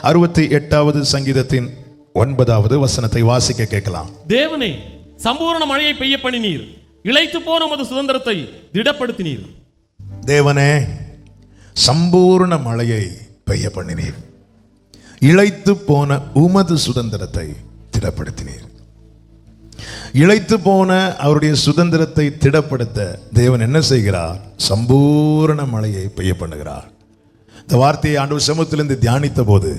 68வது சங்கீதத்தின் 9வது வசனத்தை வாசிக்க கேட்கலாம். தேவனே, சம்பூர்ண மழையை பெய்ய பண்ணினீர், இளைத்து போன உமது சுதந்திரத்தை திடப்படுத்தினீர். தேவனே, சம்பூர்ண மழையை பெய்ய பண்ணினீர், இளைத்து போன உமது சுதந்திரத்தை திடப்படுத்தினீர். இளைத்து போன அவருடைய சுதந்திரத்தை திடப்படுத்த தேவன் என்ன செய்கிறார்? சம்பூர்ண மழையை பெய்ய பண்ணுகிறார். இந்த வார்த்தையை ஆண்டவர் சமூகத்திலிருந்து தியானித்த போது,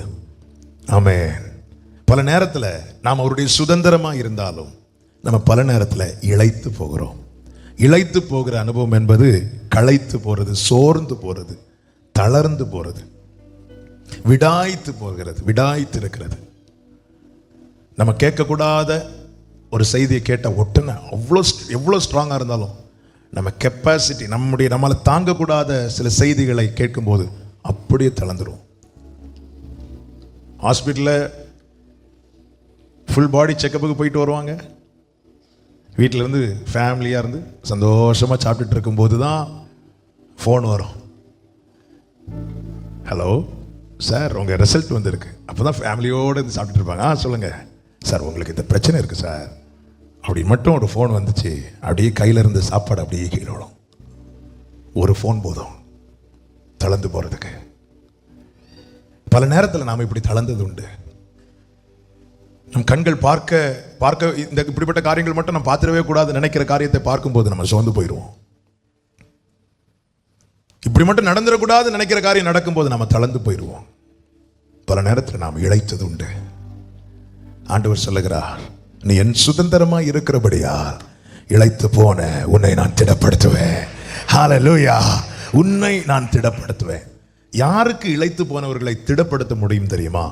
ஆமென், பல நேரத்தில் நாம் அவருடைய சுதந்திரமா இருந்தாலும் நம்ம பல நேரத்தில் இளைத்து போகிறோம். இளைத்து போகிற அனுபவம் என்பது களைத்து போறது, சோர்ந்து போறது, தளர்ந்து போறது, விடாய்த்து போகிறது, விடாய்த்து இருக்கிறது. நம்ம கேட்கக்கூடாத ஒரு செய்தியை கேட்ட ஒட்டுன எவ்வளோ ஸ்ட்ராங்காக இருந்தாலும் நம்ம கெப்பாசிட்டி, நம்மளால் தாங்கக்கூடாத சில செய்திகளை கேட்கும்போது அப்படியே தளர்ந்துடும். ஹாஸ்பிட்டலில் ஃபுல் பாடி செக்கப்புக்கு போயிட்டு வருவாங்க. வீட்டில் இருந்து ஃபேமிலியாக இருந்து சந்தோஷமாக சாப்பிட்டுட்டு இருக்கும்போது தான் ஃபோன் வரும். ஹலோ சார், உங்கள் ரிசல்ட் வந்திருக்கு. அப்போ தான் ஃபேமிலியோடு இருந்து சாப்பிட்டுட்டு இருப்பாங்க. சொல்லுங்கள் சார், உங்களுக்கு இந்த பிரச்சனை இருக்குது சார் அப்படி மட்டும் ஒரு ஃபோன் வந்துச்சு, அப்படியே கையில் இருந்து சாப்பாடு அப்படியே கீழே விடும். ஒரு ஃபோன் போதும் தளர்ந்து போகிறதுக்கு. பல நேரத்தில் நாம் இப்படி தளர்ந்தது உண்டு. நம் கண்கள் பார்க்க இந்த இப்படிப்பட்ட காரியங்கள் மட்டும் நம்ம பார்த்துடவே கூடாது நினைக்கிற காரியத்தை பார்க்கும்போது நம்ம சோர்ந்து போயிடுவோம். இப்படி மட்டும் நடந்துடக்கூடாது நினைக்கிற காரியம் நடக்கும்போது நம்ம தளர்ந்து போயிடுவோம். பல நேரத்தில் நாம் இளைத்தது உண்டு. ஆண்டவர் சொல்லுகிறார், நீ என் சுதந்திரமா இருக்கிறபடியால் இளைத்து போன உன்னை நான் திடப்படுத்துவேன். ஹல்லேலூயா, உன்னை நான் திடப்படுத்துவேன். யாருக்கு இளைத்து போனவர்களை திடப்படுத்த முடியும் தெரியுமா?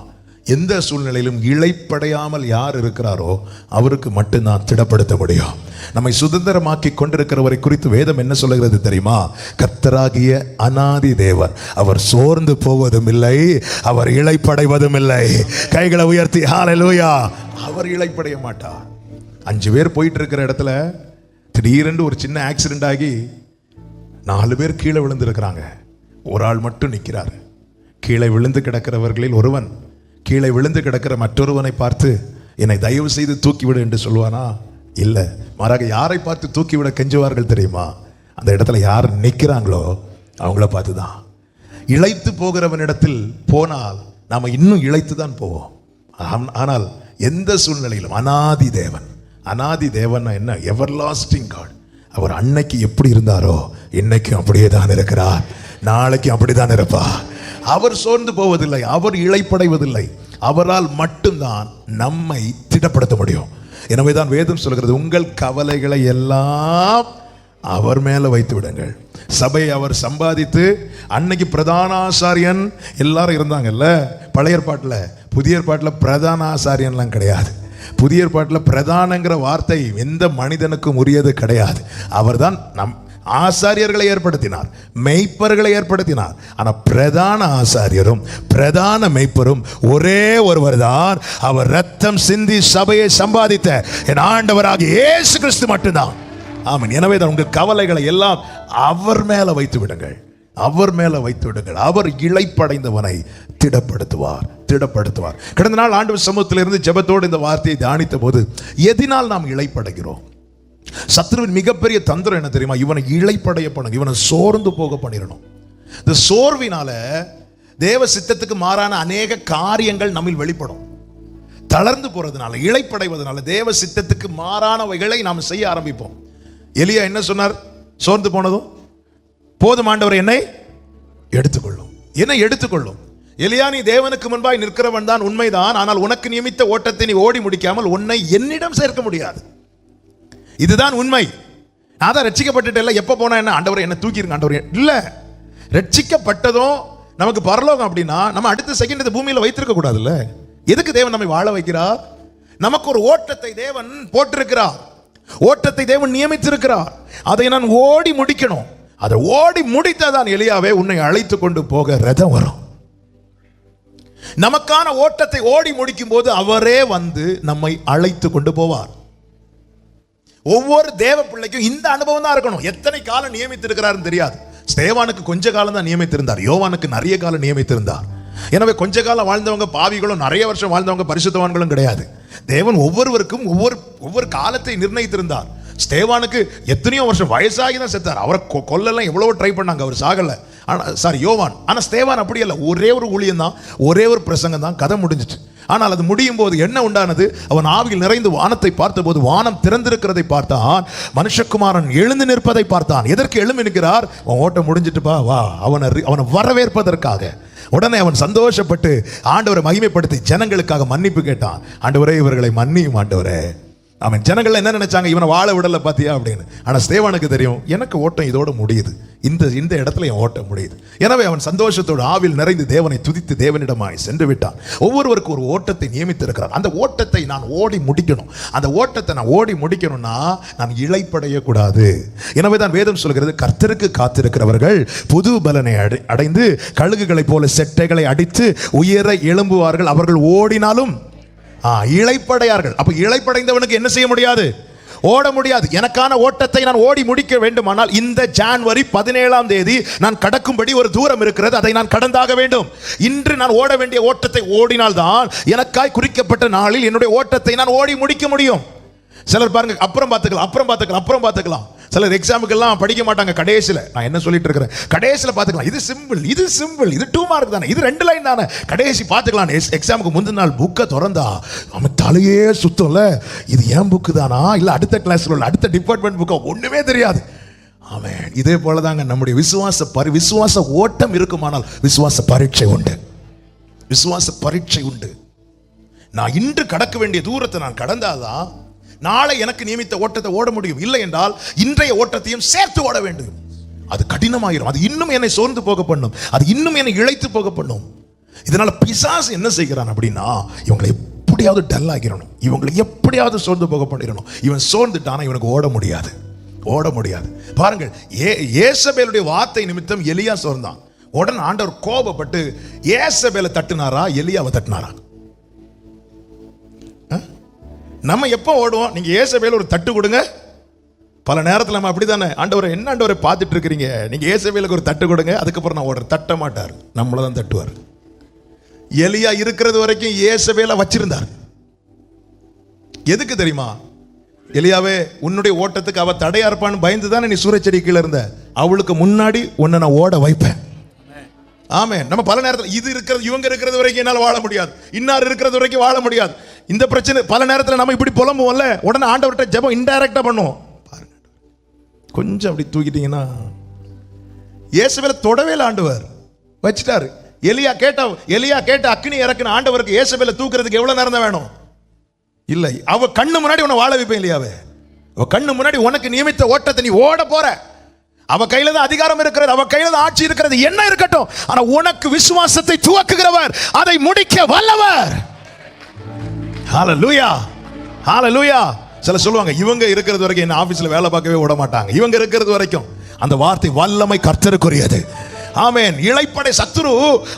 எந்த சூழ்நிலையிலும் இளைப்படையாமல் யார் இருக்கிறாரோ அவருக்கு மட்டும்தான் திடப்படுத்த முடியும். நம்மை சுதந்திரமாக்கி கொண்டிருக்கிறவரை குறித்து வேதம் என்ன சொல்லுகிறது தெரியுமா? கர்த்தராகிய அநாதி தேவன், அவர் சோர்ந்து போவதும் இல்லை, அவர் இளைப்படைவதும் இல்லை. கைகளை உயர்த்தி ஹல்லேலூயா. அவர் இளைப்படைய மாட்டார். 5 பேர் போயிட்டு இருக்கிற இடத்துல திடீரென்று ஒரு சின்ன ஆக்சிடென்ட் ஆகி 4 பேர் கீழே விழுந்திருக்கிறாங்க. ஒரு ஆள் மட்டும் நிற்கிறார். கீழே விழுந்து கிடக்கிறவர்களில் ஒருவன் கீழே விழுந்து கிடக்கிற மற்றொருவனை பார்த்து, என்னை தயவு செய்து தூக்கிவிடு என்று சொல்லுவானா? இல்லை, மாறாக யாரை பார்த்து தூக்கிவிட கெஞ்சுவார்கள் தெரியுமா? அந்த இடத்துல யார் நிற்கிறாங்களோ அவங்கள பார்த்து தான். இளைத்து போகிறவனிடத்தில் போனால் நாம் இன்னும் இளைத்து தான் போவோம். ஆனால் எந்த சூழ்நிலையிலும் அநாதி தேவன், அநாதி தேவன் என்ன? Everlasting God. அவர் அன்னைக்கு எப்படி இருந்தாரோ இன்னைக்கும் அப்படியே தான் இருக்கிறார், நாளைக்கும் அப்படிதான் இருப்பார். அவர் சோர்ந்து போவதில்லை, அவர் இளைப்படைவதில்லை. அவரால் மட்டும்தான் நம்மை திடப்படுத்த முடியும். எனவேதான் வேதம் சொல்கிறது, உங்கள் கவலைகளை எல்லாம் அவர் மேல வைத்து விடுங்கள். சபையை அவர் சம்பாதித்து, அன்னைக்கு பிரதான ஆசாரியன் எல்லாரும் இருந்தாங்கல்ல பழைய ஏற்பாட்டில். புதிய ஏற்பாட்டில் பிரதான ஆசாரியன்லாம் கிடையாது. புதிய ஏற்பாட்டில் பிரதானங்கிற வார்த்தை எந்த மனிதனுக்கும் உரியது கிடையாது. அவர்தான் நம் ஆசாரியர்களை ஏற்படுத்தினார், மெய்ப்பர்களை ஏற்படுத்தினார். ஆனால் பிரதான ஆசாரியரும் பிரதான மெய்ப்பரும் ஒரே ஒருவர் தான். அவர் ரத்தம் சிந்தி சபையை சம்பாதித்த என் ஆண்டவராகிய இயேசு கிறிஸ்து மட்டும்தான். ஆமென். எனவே தான் உங்கள் கவலைகளை எல்லாம் அவர் மேல வைத்து விடுங்கள், அவர் மேல வைத்து விடுங்கள். அவர் இளைப்படைந்தவனை திடப்படுத்துவார், திடப்படுத்துவார். கடந்த நாள் ஆண்டவர் சமூகத்திலிருந்து ஜெபத்தோடு இந்த வார்த்தையை தியானித்த போது, எதினால் நாம் இளைப்படைகிறோம்? சத்துருவின் மிகப்பெரிய தந்திரம் என்ன தெரியுமா? இவனை இளைப்படைய பண்ணணும், இவனை சோர்ந்து போக பண்ணிடணும். இந்த சோர்வினால தேவ சித்தத்துக்கு மாறான அநேக காரியங்கள் நம்மில் வெளிப்படும். தளர்ந்து போறதுனால, இளைப்படைவதனால தேவ சித்தத்துக்கு மாறானவைகளை நாம் செய்ய ஆரம்பிப்போம். எலியா என்ன சொன்னார்? சோர்ந்து போனதும், போதும் ஆண்டவர் என்னை எடுத்துக்கொள்ளும், என்னை எடுத்துக்கொள்ளும். எலியா, நீ தேவனுக்கு முன்பாய் நிற்கிறவன் தான், உண்மைதான். ஆனால் உனக்கு நியமித்த ஓட்டத்தை நீ ஓடி முடிக்காமல் உன்னை என்னிடம் சேர்க்க முடியாது. இதுதான் உண்மை. நான் தான் ரட்சிக்கப்பட்டுட்டேன், எப்போ போனா என்ன? ஆண்டவரை என்ன தூக்கிருங்க ஆண்டவரே. இல்ல, ரட்சிக்கப்பட்டதும் நமக்கு பரலோகம் அப்படின்னா நம்ம அடுத்த செகண்ட் இந்த பூமியில வைத்திருக்க கூடாதுல்ல. எதுக்கு தேவன் நம்மை வாழ வைக்கிறார்? நமக்கு ஒரு ஓட்டத்தை தேவன் போட்டிருக்கிறார், ஓட்டத்தை தேவன் நியமித்திருக்கிறார். அதை நான் ஓடி முடிக்கணும். அதை ஓடி முடித்ததான் எலியாவே உன்னை அழைத்து கொண்டு போக ரதம் வரும். நமக்கான ஓட்டத்தை ஓடி முடிக்கும் போது அவரே வந்து நம்மை அழைத்து கொண்டு போவார். ஒவ்வொரு தேவ பிள்ளைக்கும் இந்த அனுபவம் தான் இருக்கணும். எத்தனை காலம் நியமித்திருக்கிறார் தெரியாது. ஸ்தேவானுக்கு கொஞ்ச காலம் தான் நியமித்திருந்தார், யோவானுக்கு நிறைய காலம் நியமித்திருந்தார். எனவே கொஞ்ச காலம் வாழ்ந்தவங்க பாவிகளும் நிறைய வருஷம் வாழ்ந்தவங்க பரிசுத்தவான்களும் கிடையாது. தேவன் ஒவ்வொருவருக்கும் ஒவ்வொரு காலத்தை நிர்ணயித்திருந்தார். ஸ்தேவானுக்கு எத்தனையோ வருஷம் வயசாகி தான் செத்தார். அவரை கொல்லலாம் எவ்வளவோ ட்ரை பண்ணாங்க, அவர் சாகல. ஆனால் யோவான். ஆனால் ஸ்தேவான் அப்படி இல்லை, ஒரே ஒரு ஊழியம் தான், ஒரே ஒரு பிரசங்கம் தான், கதை முடிஞ்சிச்சு. ஆனால் அது முடியும் போது என்ன உண்டானது? அவன் ஆவியில் நிறைந்து வானத்தை பார்த்தபோது வானம் திறந்திருக்கிறதை பார்த்தான், மனுஷகுமாரன் எழுந்து நிற்பதை பார்த்தான். எதற்கு எழும்பி நிற்கிறார்? அவன் ஓட்டம் முடிஞ்சிட்டுப்பா வா, அவனை வரவேற்பதற்காக. உடனே அவன் சந்தோஷப்பட்டு ஆண்டவரை மகிமைப்படுத்தி ஜனங்களுக்காக மன்னிப்பு கேட்டான். ஆண்டவரே, இவர்களை மன்னியும் ஆண்டவரே. அவன் ஜனங்கள் என்ன நினைச்சாங்க? இவனை வாழ விடல பாத்தியா அப்படின்னு. ஆனா ஸ்தேவானுக்கு தெரியும், எனக்கு ஓட்டம் இதோட முடியுது, இந்த இடத்துல என் ஓட்டம் முடியுது. எனவே அவன் சந்தோஷத்தோடு ஆவில் நிறைந்து தேவனை துதித்து தேவனிடமாய் சென்று விட்டான். ஒவ்வொருவருக்கும் ஒரு ஓட்டத்தை நியமித்து இருக்கிறார். அந்த ஓட்டத்தை நான் ஓடி முடிக்கணும். அந்த ஓட்டத்தை நான் ஓடி முடிக்கணும்னா நான் இளைப்படைய கூடாது. எனவே தான் வேதம் சொல்கிறது, கர்த்தருக்கு காத்திருக்கிறவர்கள் புது பலனை அடைந்து கழுகுகளைப் போல செட்டைகளை அடித்து உயர எழும்புவார்கள். அவர்கள் ஓடினாலும் இளைப்படையார்கள். அப்ப இளைப்படைந்தவனுக்கு என்ன செய்ய முடியாது? ஓட முடியாது. எனக்கான ஓட்டத்தை நான் ஓடி முடிக்க வேண்டுமானால் இந்த ஜனவரி 17ஆம் தேதி நான் கடக்கும்படி ஒரு தூரம் இருக்கிறது, அதை நான் கடந்தாக வேண்டும். இன்று நான் ஓட வேண்டிய ஓட்டத்தை ஓடினால்தான் எனக்காய் குறிக்கப்பட்ட நாளில் என்னுடைய ஓட்டத்தை நான் ஓடி முடிக்க முடியும். சிலர் பாருங்க, அப்புறம் பார்த்துக்கலாம். சிலர் எக்ஸாமுக்கெல்லாம் படிக்க மாட்டாங்க. கடைசியில் நான் என்ன சொல்லிட்டு இருக்கிறேன், கடைசியில் பார்த்துக்கலாம், இது சிம்பிள், இது 2 மார்க் தானே, இது 2 லைன் தானே, கடைசி பார்த்துக்கலாம். எக்ஸாமுக்கு முந்தின நாள் புக்கை திறந்தா அவன் தலையே சுத்தம்ல, இது ஏன் புக்கு தானா இல்லை அடுத்த கிளாஸ்ல உள்ள அடுத்த டிபார்ட்மெண்ட் புக்கா, ஒண்ணுமே தெரியாது. ஆமென். இதே போலதாங்க நம்முடைய விசுவாச ஓட்டம் இருக்குமானால் விசுவாச பரீட்சை உண்டு. நான் இன்று கடக்க வேண்டிய தூரத்தை நான் கடந்தாதான் நாளை எனக்கு நியமித்த ஓட்டத்தை ஓட முடியும். இல்லை என்றால் இன்றைய ஓட்டத்தையும் சேர்த்து ஓட வேண்டும். அது கடினமாயிரும். அது இன்னும் என்னை சோர்ந்து போக பண்ணும். அது இன்னும் என்னை இழைத்து போக பண்ணும். இதனால பிசாசு என்ன செய்கிறான் அப்படின்னா, இவங்களை எப்படியாவது டல் ஆகிடணும், இவங்களை எப்படியாவது சோர்ந்து போக பண்ணிடணும். இவன் சோர்ந்துட்டானா இவனுக்கு ஓட முடியாது. பாருங்கள், ஏசபேலுடைய வார்த்தை நிமித்தம் எலியா சோர்ந்தான். உடனே ஆண்டவர் கோபப்பட்டு ஏசபேலை தட்டுனாரா, எலியாவை தட்டினாரா? நம்ம எப்போ ஓடுவோம்? நீங்க ஏசபேல ஒரு தட்டு கொடுங்க. பல நேரத்தில் நம்ம அப்படித்தானே, ஆண்டவரை என்ன ஆண்டவரை பார்த்துட்டு இருக்கிறீங்க, நீங்க ஏசபேலுக்கு ஒரு தட்டு கொடுங்க, அதுக்கப்புறம் நான் ஓடுற. தட்ட மாட்டார், நம்மள தான் தட்டுவார். எலியா இருக்கிறது வரைக்கும் ஏசபேல வச்சிருந்தார். எதுக்கு தெரியுமா? எலியாவே, உன்னுடைய ஓட்டத்துக்கு அவ தடையா இருப்பான்னு பயந்து தானே நீ சூரியச்செடி கீழே இருந்த. அவளுக்கு முன்னாடி உன்னை நான் ஓட வைப்பேன். ஆமென். நம்ம பல நேரத்தில் இவங்க இருக்கிறது வரைக்கும் என்னால் வாழ முடியாது, இன்னார் இருக்கிறது வரைக்கும் வாழ முடியாது. இந்த பிரச்சனை பல நேரத்தில் நம்ம இப்படி புலம்புவோம்ல, உடனே ஆண்டவர்கிட்ட ஜெபம் இன்டைரக்டா பண்ணுவோம். பாருங்க, கொஞ்சம் அப்படி தூக்கிட்டீங்கன்னா இயேசுவேல தொடவே இல்லை, ஆண்டவர் வச்சிட்டாரு. எலியா கேட்ட அக்கினி இறக்குன ஆண்டவருக்கு இயேசுவேல தூக்குறதுக்கு எவ்வளவு நேரம் தான் வேணும்? இல்லை, அவ கண்ணு முன்னாடி உன்னை வாழ வைப்பேன். இல்லையாவே, அவ கண்ணு முன்னாடி உனக்கு நியமித்த ஓட்டத்தை நீ ஓட போற. அவ கையில தான் அதிகாரம் இருக்கிறது, அவ கையில தான் ஆட்சி இருக்கிறது. என்ன இருக்கட்டும், ஆனா உனக்கு விசுவாசத்தை துவக்குகிறவர், அதை முடிக்க வல்லவர். ஹalleluya, ஹalleluya. சில சொல்லுவாங்க, இவங்க இருக்கிறது வரைக்கும் என்ன ஆபீஸ்ல வேலை பார்க்கவே விட மாட்டாங்க. இவங்க இருக்கிறது வரைக்கும் அந்த வார்த்தை வல்லமை கர்த்தருக்குரியது. ஆமென். இளைப்படை சத்துரு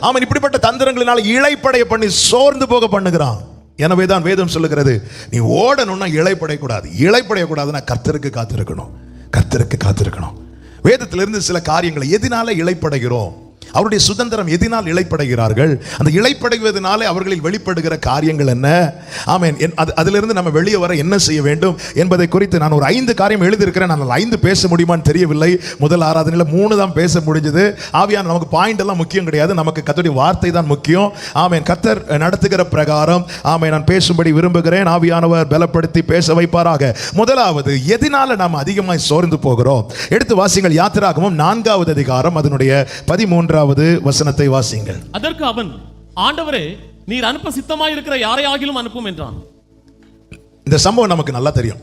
ஆமென் இப்படிப்பட்ட தந்திரங்களினால இளைப்படைய பண்ணி சோர்ந்து போக பண்ணுகிறான். எனவே தான் வேதம் சொல்லுகிறது, நீ ஓடணும்னா இளைப்படையக்கூடாதுன்னா கர்த்தருக்கு காத்திருக்கணும். வேதத்திலிருந்து சில காரியங்களை எதனால இளைப்படைகிறோம், அவருடைய சுதந்திரம் எதனால் இளைப்படைகிறார்கள், அந்த இளைப்படைவதனாலே அவர்களில் வெளிப்படுகிற காரியங்கள் என்ன, ஆமென், அதிலிருந்து நம்ம வெளியே வர என்ன செய்ய வேண்டும் என்பதை குறித்து நான் ஒரு 5 காரியம் எழுதியிருக்கிறேன். நான் 5 பேச முடியுமான்னு தெரியவில்லை. முதல் ஆராதனையில் 3 தான் பேச முடிஞ்சது. ஆவியான நமக்கு பாயிண்ட் எல்லாம் முக்கியம் கிடையாது, நமக்கு கர்த்தருடைய வார்த்தை தான் முக்கியம். ஆமென். கர்த்தர் நடத்துகிற பிரகாரம் ஆமென் நான் பேசும்படி விரும்புகிறேன். ஆவியானவர் பலப்படுத்தி பேச வைப்பாராக. முதலாவது, எதனால நாம் அதிகமாய் சோர்ந்து போகிறோம்? எடுத்து வாசிங்கள். யாத்திராகமம் 4வது அதிகாரம் அதனுடைய 13வது வசனத்தை வாசிங்கள். அதற்கு அவன், ஆண்டவரே, நீர் அனுப்ப சித்தமாய் இருக்கிற யாரையாகிலும் அனுப்பும் என்றான். இந்த சம்பவம் நமக்கு நல்லா தெரியும்.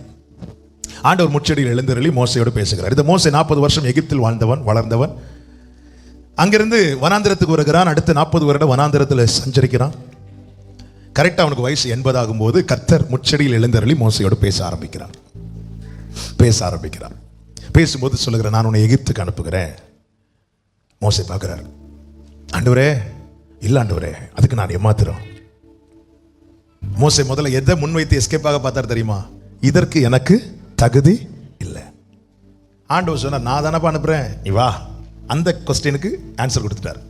ஆண்டவர் முச்செடியில் எழுந்தருளி மோசையோடு பேசுகிறார். இந்த மோசே 40 வருஷம் எகிப்தில் வளர்ந்தவன். அங்கிருந்து வனாந்திரத்துக்கு வருகிறான். அடுத்த 40 வருடம் வனாந்திரத்தில் சஞ்சரிக்கிறான். கரெக்டா அவனுக்கு வயசு 80 ஆகும்போது கர்த்தர் முச்செடியில் எழுந்தருளி மோசையோடு பேச ஆரம்பிக்கிறார். பேசும்போது சொல்லுகிறேன், நான் உன்னை எகிப்துக்கு அனுப்புகிறேன். மோசே பார்க்கிறார். ஆண்டவரே, இல்ல ஆண்டவரே, அதுக்கு நான் ஏமாத்துறோம். மோசே முதல்ல எதை முன்வைத்து எஸ்கேப்பாக பார்த்தார் தெரியுமா? இதற்கு எனக்கு தகுதி இல்லை. ஆண்டவர் சொன்னார், நான் தானப்பா அனுப்புறேன், நீ வா. அந்த கொஸ்டினுக்கு ஆன்சர் கொடுத்துட்டார்.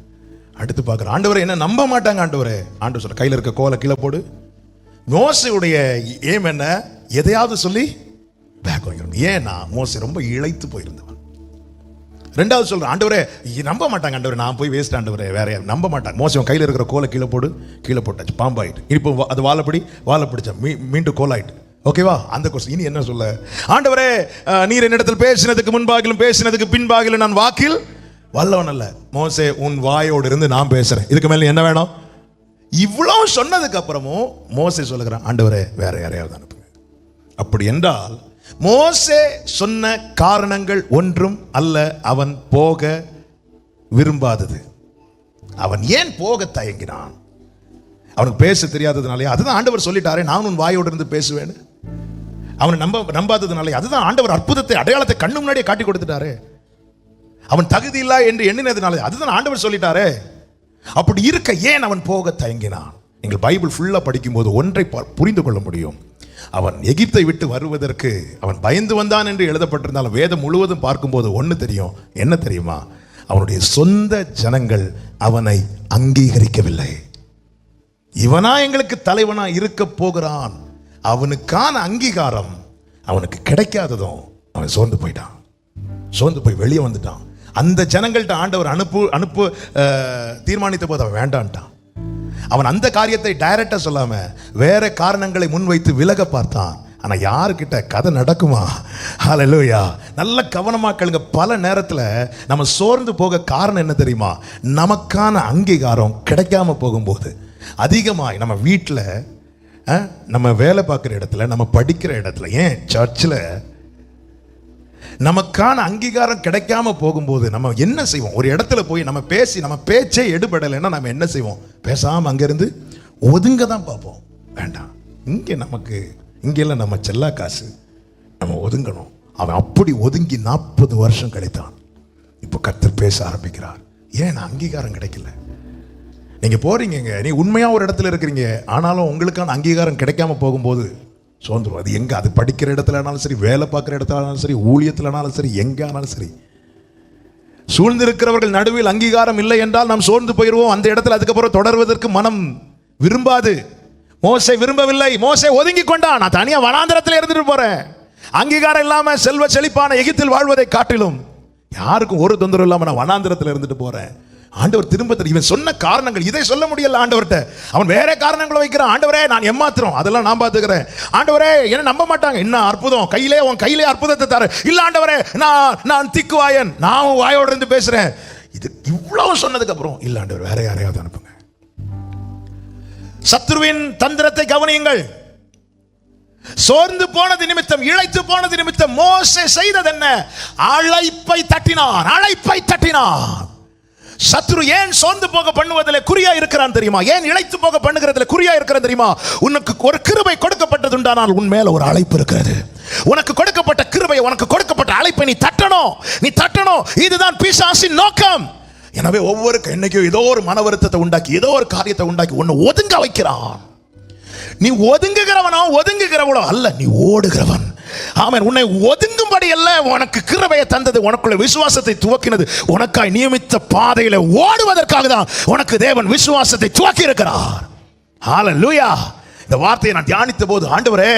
அடுத்து பார்க்குற ஆண்டவரே என்ன நம்ப மாட்டாங்க ஆண்டவரே. ஆண்டவர் சொல்ற கையில் இருக்க கோலை கீழே போடு. மோசையுடைய ஏம் என்ன? எதையாவது சொல்லி பேக் வாங்கிடணும். ஏன்னா மோசை ரொம்ப இழைத்து போயிருந்தவன். ரெண்டாவது சொல்ற ஆண்டவரே நம்ப மாட்டாங்க ஆண்டவரே, நான் போய் வேஸ்ட் ஆண்டவரே, வேற யாரும் நம்ப மாட்டாங்க. மோசம் கையில் இருக்கிற கோலை கீழே போடு. கீழே போட்டாச்சு, பாம்பாயிட்டு. இப்போ அது வாழை பிடிச்சா மீண்டும் கோலாயிட்டு. ஓகேவா? அந்த கொஸ்டின் இனி என்ன சொல்ல? ஆண்டவரே நீர் என்னிடத்தில் பேசினதுக்கு முன்பாகிலும் பேசினதுக்கு பின்பாகிலும் நான் வாக்கில் வல்லவன் அல்ல. மோசே உன் வாயோடு இருந்து நான் பேசுறேன், இதுக்கு மேல என்ன வேணும்? இவ்வளவு சொன்னதுக்கு அப்புறமும் மோசே சொல்லுகிறான் ஆண்டவரே வேற யாரையாவது அனுப்புங்க. அப்படி என்றால் மோசே சொன்ன காரணங்கள் ஒன்றும் அல்ல அவன் போக விரும்பாதது. அவன் ஏன் போக தயங்கினான்? அவனுக்கு பேச தெரியாததுனாலே. அதுதான் ஆண்டவர் சொல்லிட்டாரே நான் உன் வாயோடு இருந்து பேசுவேன்னு. அவனை நம்பாததுனாலே. அதுதான் ஆண்டவர் அற்புதத்தை அடையாளத்தை கண்ணு முன்னாடியே காட்டி கொடுத்துட்டாரே. அவன் தகுதி இல்லா என்று எண்ணினதுனாலே. அதுதான் ஆண்டவர் சொல்லிட்டாரே. அப்படி இருக்க ஏன் அவன் போக தயங்கினான்? நீங்கள் பைபிள் ஃபுல்லா படிக்கும்போது ஒன்றை புரிந்து கொள்ள முடியும். அவன் எகிப்தை விட்டு வருவதற்கு அவன் பயந்து வந்தான் என்று எழுதப்பட்டிருந்தாலும் வேதம் முழுவதும் பார்க்கும்போது ஒன்று தெரியும். என்ன தெரியுமா? அவனுடைய சொந்த ஜனங்கள் அவனை அங்கீகரிக்கவில்லை. இவனா எங்களுக்கு தலைவனா இருக்க போகிறான். அவனுக்கான அங்கீகாரம் அவனுக்கு கிடைக்காததும் அவன் சோர்ந்து போயிட்டான். சோர்ந்து போய் வெளியே வந்துட்டான். அந்த ஜனங்கள்ட்ட ஆண்டவர் அனுப்பு தீர்மானித்த போது அவன் வேண்டான்ட்டான். அவன் அந்த காரியத்தை டைரக்டா சொல்லாம வேற காரணங்களை முன்வைத்து விலக பார்த்தான். ஆனா யாருக்கிட்ட கதை நடக்குமா? ஹல்லேலூயா. நல்ல கவனமா கேளுங்க. பல நேரத்துல நம்ம சோர்ந்து போக காரணம் என்ன தெரியுமா? நமக்கான அங்கீகாரம் கிடைக்காம போகும்போது. அதிகமாய் நம்ம வீட்டில், நம்ம வேலை பார்க்குற இடத்துல, நம்ம படிக்கிற இடத்துல, ஏன் சர்ச்சில் நமக்கான அங்கீகாரம் கிடைக்காம போகும்போது நம்ம என்ன செய்வோம்? ஒரு இடத்துல போய் நம்ம பேசி நம்ம பேச்சே எடுபடலைன்னா நம்ம என்ன செய்வோம்? பேசாமல் அங்கேருந்து ஒதுங்க தான் பார்ப்போம். வேண்டாம், இங்கெல்லாம் நம்ம செல்லா காசு, நம்ம ஒதுங்கணும். அவன் அப்படி ஒதுங்கி 40 வருஷம் கிடைத்தான். இப்போ கர்த்தர் பேச ஆரம்பிக்கிறார். ஏன் அங்கீகாரம் கிடைக்கல? நீங்க போறீங்க, நீ உண்மையா ஒரு இடத்துல இருக்கிறீங்க, ஆனாலும் உங்களுக்கான அங்கீகாரம் கிடைக்காம போகும்போது சோர்ந்துரும். அது எங்க? அது படிக்கிற இடத்துலனாலும் சரி, வேலை பார்க்குற இடத்துலனாலும் சரி, ஊழியத்துலனாலும் சரி, எங்க ஆனாலும் சரி. சூழ்ந்திருக்கிறவர்கள் நடுவில் அங்கீகாரம் இல்லை என்றால் நாம் சோர்ந்து போயிடுவோம். அந்த இடத்துல அதுக்கப்புறம் தொடர்வதற்கு மனம் விரும்பாது. மோசே விரும்பவில்லை. மோசே ஒதுங்கி கொண்டான். நான் தனியா வனாந்திரத்தில் இருந்துட்டு போறேன். அங்கீகாரம் இல்லாம செல்வ செழிப்பான எகிப்தில் வாழ்வதை காட்டிலும் யாருக்கும் ஒரு தொந்தரவு இல்லாம நான் வனாந்திரத்தில் இருந்துட்டு போறேன். ஆண்டவர் திரும்ப இவன் சொன்ன காரணங்கள், இதை சொல்ல முடியல ஆண்டவர்கிட்ட. அவன் வேற காரணங்களை வைக்கிறான். ஆண்டவரே நான் ஏமாத்துறோம், அதெல்லாம் நான் பார்த்துக்கிறேன். ஆண்டவரே என்ன நம்ப மாட்டாங்க. என்ன அற்புதம், உன் கையிலே அற்புதத்தை தர. இல்ல ஆண்டவரே நான் திக்குவாயன், நான் வாயோட இருந்து பேசுறேன். இது இவ்வளவு சொன்னதுக்கு அப்புறம் இல்ல ஆண்டவர் வேற யாரையாவது அனுப்புங்க. சத்ருவின் தந்திரத்தை கவனியுங்கள். சோர்ந்து போனது நிமித்தம், இழைத்து போனது நிமித்தம் மோசே செய்தது என்ன? அழைப்பை தட்டினான். சத்ரு ஏன் சோர்ந்து போக பண்ணுவதில் குறியா இருக்கிறான் தெரியுமா? ஏன் இழைத்து போக பண்ணுகிறதுல குறியா இருக்கிறான் தெரியுமா? உனக்கு ஒரு கிருபை கொடுக்கப்பட்டது உண்டானால் உன் மேல ஒரு அழைப்பு இருக்கிறது. உனக்கு கொடுக்கப்பட்ட கிருபை, உனக்கு கொடுக்கப்பட்ட அழைப்பை நீ தட்டணும். இதுதான் பிசாசின் நோக்கம். எனவே ஒவ்வொரு என்னைக்கும் ஏதோ ஒரு மன வருத்தத்தை உண்டாக்கி, ஏதோ ஒரு காரியத்தை உண்டாக்கி உன்னை ஒதுங்க வைக்கிறான். நீ ஒதுங்குகிறவளோ அல்ல, நீ ஓடுகிறவன். ஆமென். உன்னை ஒதுங்கும்படி அல்ல உனக்கு கிருபையை தந்தது, உனக்குள்ள விசுவாசத்தை துவக்கினது. உனக்காய் நியமித்த பாதையில ஓடுவதற்காக தான் உனக்கு தேவன் விசுவாசத்தை துவக்கி இருக்கிறார். ஹல்லேலூயா. இந்த வார்த்தையை நான் தியானித்த போது, ஆண்டவரே,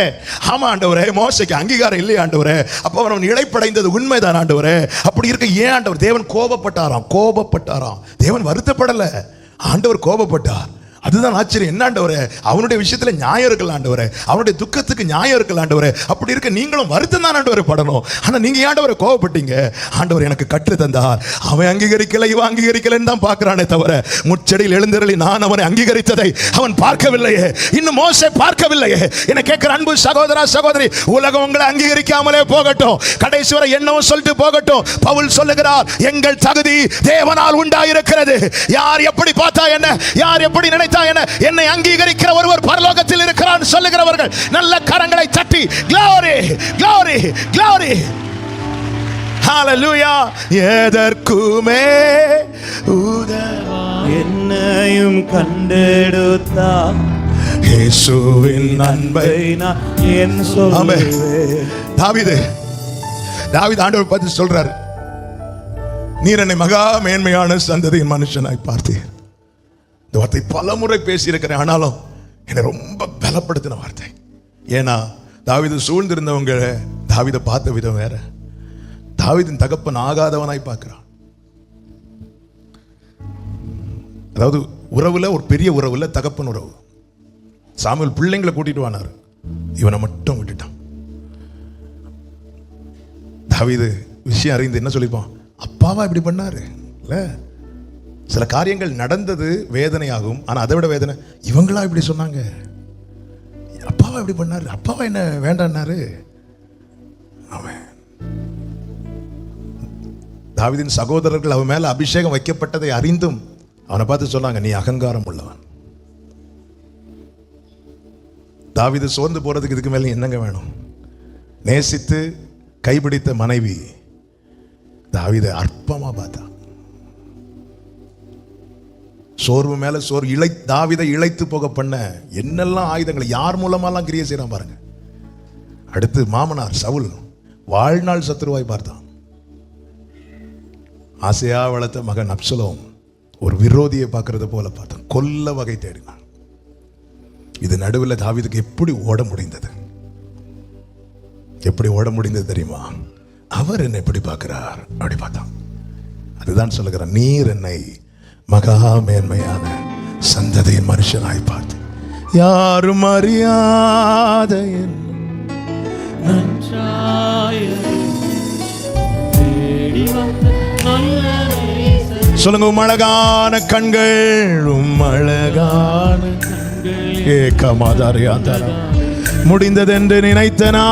ஆமா ஆண்டவரே, மோசேக்கு அங்கீகாரம் இல்லையா ஆண்டவரே? அப்போ அவன் இழைப்படைந்தது உண்மைதான் ஆண்டவரே. அப்படி இருக்க ஏன் ஆண்டவர்? தேவன் கோபப்பட்டாராம். தேவன் வருத்தப்படல, ஆண்டவர் கோபப்பட்டார். அதுதான் ஆச்சரியம். என்ன ஆண்டவரே, அவனுடைய விஷயத்துல நியாயம் இருக்கல ஆண்டவரே, அவனுடைய துக்கத்துக்கு நியாயம் இருக்கல ஆண்டவரே. அப்படி இருக்க நீங்களும் வருத்தம் தான் ஆண்டவரே படணும். ஆனா நீங்க ஆண்டவரை கோபப்பட்டீங்க. ஆண்டவர் எனக்கு கற்று தந்தார். அவன் அங்கீகரிக்கல, இவன் அங்கீகரிக்கலன்னு தான் பார்க்கிறானே தவிர முச்சடியில் எழுந்தருளி நான் அவனை அங்கீகரித்ததை அவன் பார்க்கவில்லையே. இன்னும் மோசே பார்க்கவில்லையே. என்ன கேட்கிற அன்பு சகோதரா சகோதரி, உலகம் உங்களை அங்கீகரிக்காமலே போகட்டும், கடைசி வரை என்னவும் சொல்லிட்டு போகட்டும். பவுல் சொல்லுகிறார், எங்கள் தகுதி தேவனால் உண்டாயிருக்கிறது. யார் எப்படி பார்த்தா என்ன, யார் எப்படி நினைத்தா என்ன, என்னை அங்கீகரிக்கிற ஒருவர் பரலோகத்தில் இருக்கிறார் சொல்லுகிறவர்கள் நல்ல கரங்களை தட்டி glory glory glory hallelujah. எதற்குமே என்னையும் கண்டெடுத்தா இயேசுவின் அன்பை நான் என் சொல்வேன். தாவீது ஆண்டவர் பார்த்து சொல்றார், நீர் என்னை மகா மேன்மையான சந்ததியின் மனுஷனாய் பார்த்தீர். வார்த்தை பல முறை பேசியிருக்கிறேன், ஆனாலும் என்னை ரொம்ப பலப்படுத்தின வார்த்தை. ஏன்னா தாவீது சூழ்ந்திருந்தவங்க தாவீதை பார்த்த விதம் வேற. தாவீதின் தகப்பன் ஆகாதவனாய் பார்க்கிறான். அதாவது உறவுல ஒரு பெரிய உறவுல தகப்பன் உறவு. சாமுவேல் பிள்ளைங்களை கூட்டிட்டு வானாரு, இவனை மட்டும் விட்டுட்டான். தாவீது விஷயம் அறிந்து என்ன சொல்லிப்பான், அப்பாவா இப்படி பண்ணாரு இல்ல. சில காரியங்கள் நடந்தது வேதனையாகும், ஆனா அதை விட வேதனை இவங்களா இப்படி சொன்னாங்க, அப்பாவா இப்படி பண்ணாரு, அப்பாவா என்ன வேண்டான்னாரு. அவன் தாவீதின் சகோதரர்கள் அவன் மேல அபிஷேகம் வைக்கப்பட்டதை அறிந்தும் அவனை பார்த்து சொன்னாங்க, நீ அகங்காரம் உள்ளவன். தாவீது சோர்ந்து போறதுக்கு இதுக்கு மேல என்னங்க வேணும்? நேசித்து கைப்பிடித்த மனைவி தாவீதை அற்பமா பார்த்தா. சோர்வு மேல சோர்வு, தாவீதை இழைத்து போக பண்ண என்னெல்லாம் ஆயுதங்களை யார் மூலமாலாம் கிரியை செய்யறான் பாருங்க. அடுத்து மாமனார் சவுல் வாழ்நாள் சத்துருவாய் பார்த்தான். ஆசையா வளர்த்த மகன் அப்சலோம் ஒரு விரோதியை பார்க்கறது போல பார்த்தான், கொல்ல வகை தேடினான். இது நடுவில் தாவீதுக்கு எப்படி ஓட முடிந்தது? எப்படி ஓட முடிந்தது தெரியுமா? அவர் என்னை எப்படி பார்க்கிறார் அப்படி பார்த்தான். அதுதான் சொல்லுகிறார், நீர் என்னை மகா மேன்மையான சந்ததியின் மனுஷனாய் பார்த்து யாரும் அறியாத சொல்லுங்க, அழகான கண்கள், அழகான முடிந்தது என்று நினைத்தனா.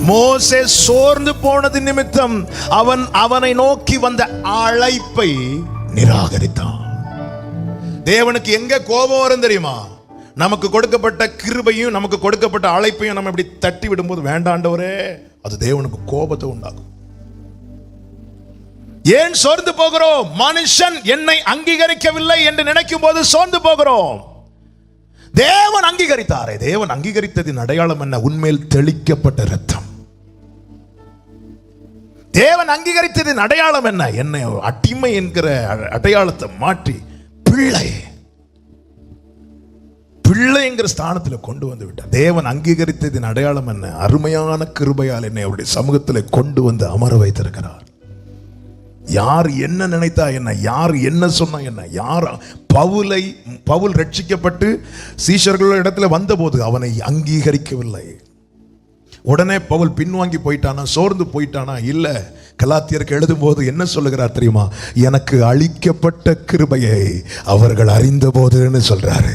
மோசே சோர்ந்து போனது நிமித்தம் அவனை நோக்கி வந்த அழைப்பை நிராகரித்தான். தேவனுக்கு எங்க கோபம் வரும் தெரியுமா? நமக்கு கொடுக்கப்பட்ட கிருபையும் நமக்கு கொடுக்கப்பட்ட அழைப்பையும் நம்ம இப்படி தட்டி விடும்போது, வேண்டாண்டவரே, அது தேவனுக்கு கோபத்தை உண்டாகும். ஏன் சோர்ந்து போகிறோம்? மனுஷன் என்னை அங்கீகரிக்கவில்லை என்று நினைக்கும் போது சோர்ந்து போகிறோம். தேவன் அங்கீகரித்தாரே, தேவன் அங்கீகரித்ததின் அடையாளம் என்ன? உண்மையில் தெளிக்கப்பட்ட இரத்தம். தேவன் அங்கீகரித்ததின் அடையாளம் என்ன? என்னை அடிமை என்கிற அடையாளத்தை மாற்றி பிள்ளைங்கிற ஸ்தானத்தில் கொண்டு வந்து விட்டார். தேவன் அங்கீகரித்ததின் அடையாளம் என்ன? அருமையான கிருபையால் என்னை அவருடைய சமூகத்தில் கொண்டு வந்து அமர வைத்திருக்கிறார். யார் என்ன நினைத்தா என்ன, யார் என்ன சொன்னா என்ன, யார் பவுல் ரட்சிக்கப்பட்டு சீஷர்களோட இடத்துல வந்தபோது அவனை அங்கீகரிக்கவில்லை. உடனே பவுல் பின்வாங்கி போயிட்டானா, சோர்ந்து போயிட்டானா? இல்ல. கலாத்தியருக்கு எழுதும் போது என்ன சொல்லுகிறார் தெரியுமா? எனக்கு அளிக்கப்பட்ட கிருபையை அவர்கள் அறிந்த போதுன்னு சொல்றாரு.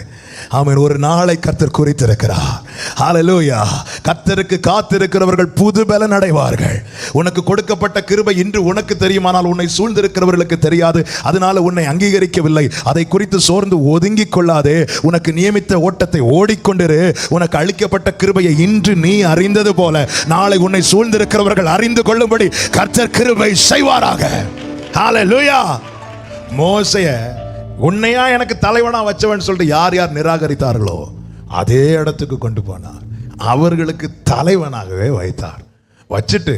ஆமென். ஒரு நாளை கர்த்தர் குறித்திருக்கிறார். ஹல்லேலூயா. கர்த்தருக்கு காத்திருக்கிறவர்கள் புது பலன் அடைவார்கள். உனக்கு கொடுக்கப்பட்ட கிருபை இன்று உனக்கு தெரியுமானால் உன்னை சூழ்ந்திருக்கிறவர்களுக்கு தெரியாது. அதனால உன்னை அங்கீகரிக்கவில்லை, அதை குறித்து சோர்ந்து ஒதுங்கிக் கொள்ளாதே. உனக்கு நியமித்த ஓட்டத்தை ஓடிக்கொண்டிரு. உனக்கு அளிக்கப்பட்ட கிருபையை இன்று நீ அறிந்தது போல நாளை உன்னை சூழ்ந்திருக்கிறவர்கள் அறிந்து கொள்ளும்படி கர்த்தர் கிருபை செய்வாராக. ஹல்லேலூயா. மோசேய உன்னையா எனக்கு தலைவனா வச்சவன் சொல்லிட்டு யார் யார் நிராகரித்தார்களோ அதே இடத்துக்கு கொண்டு போனார். அவர்களுக்கு தலைவனாகவே வைத்தார். வச்சுட்டு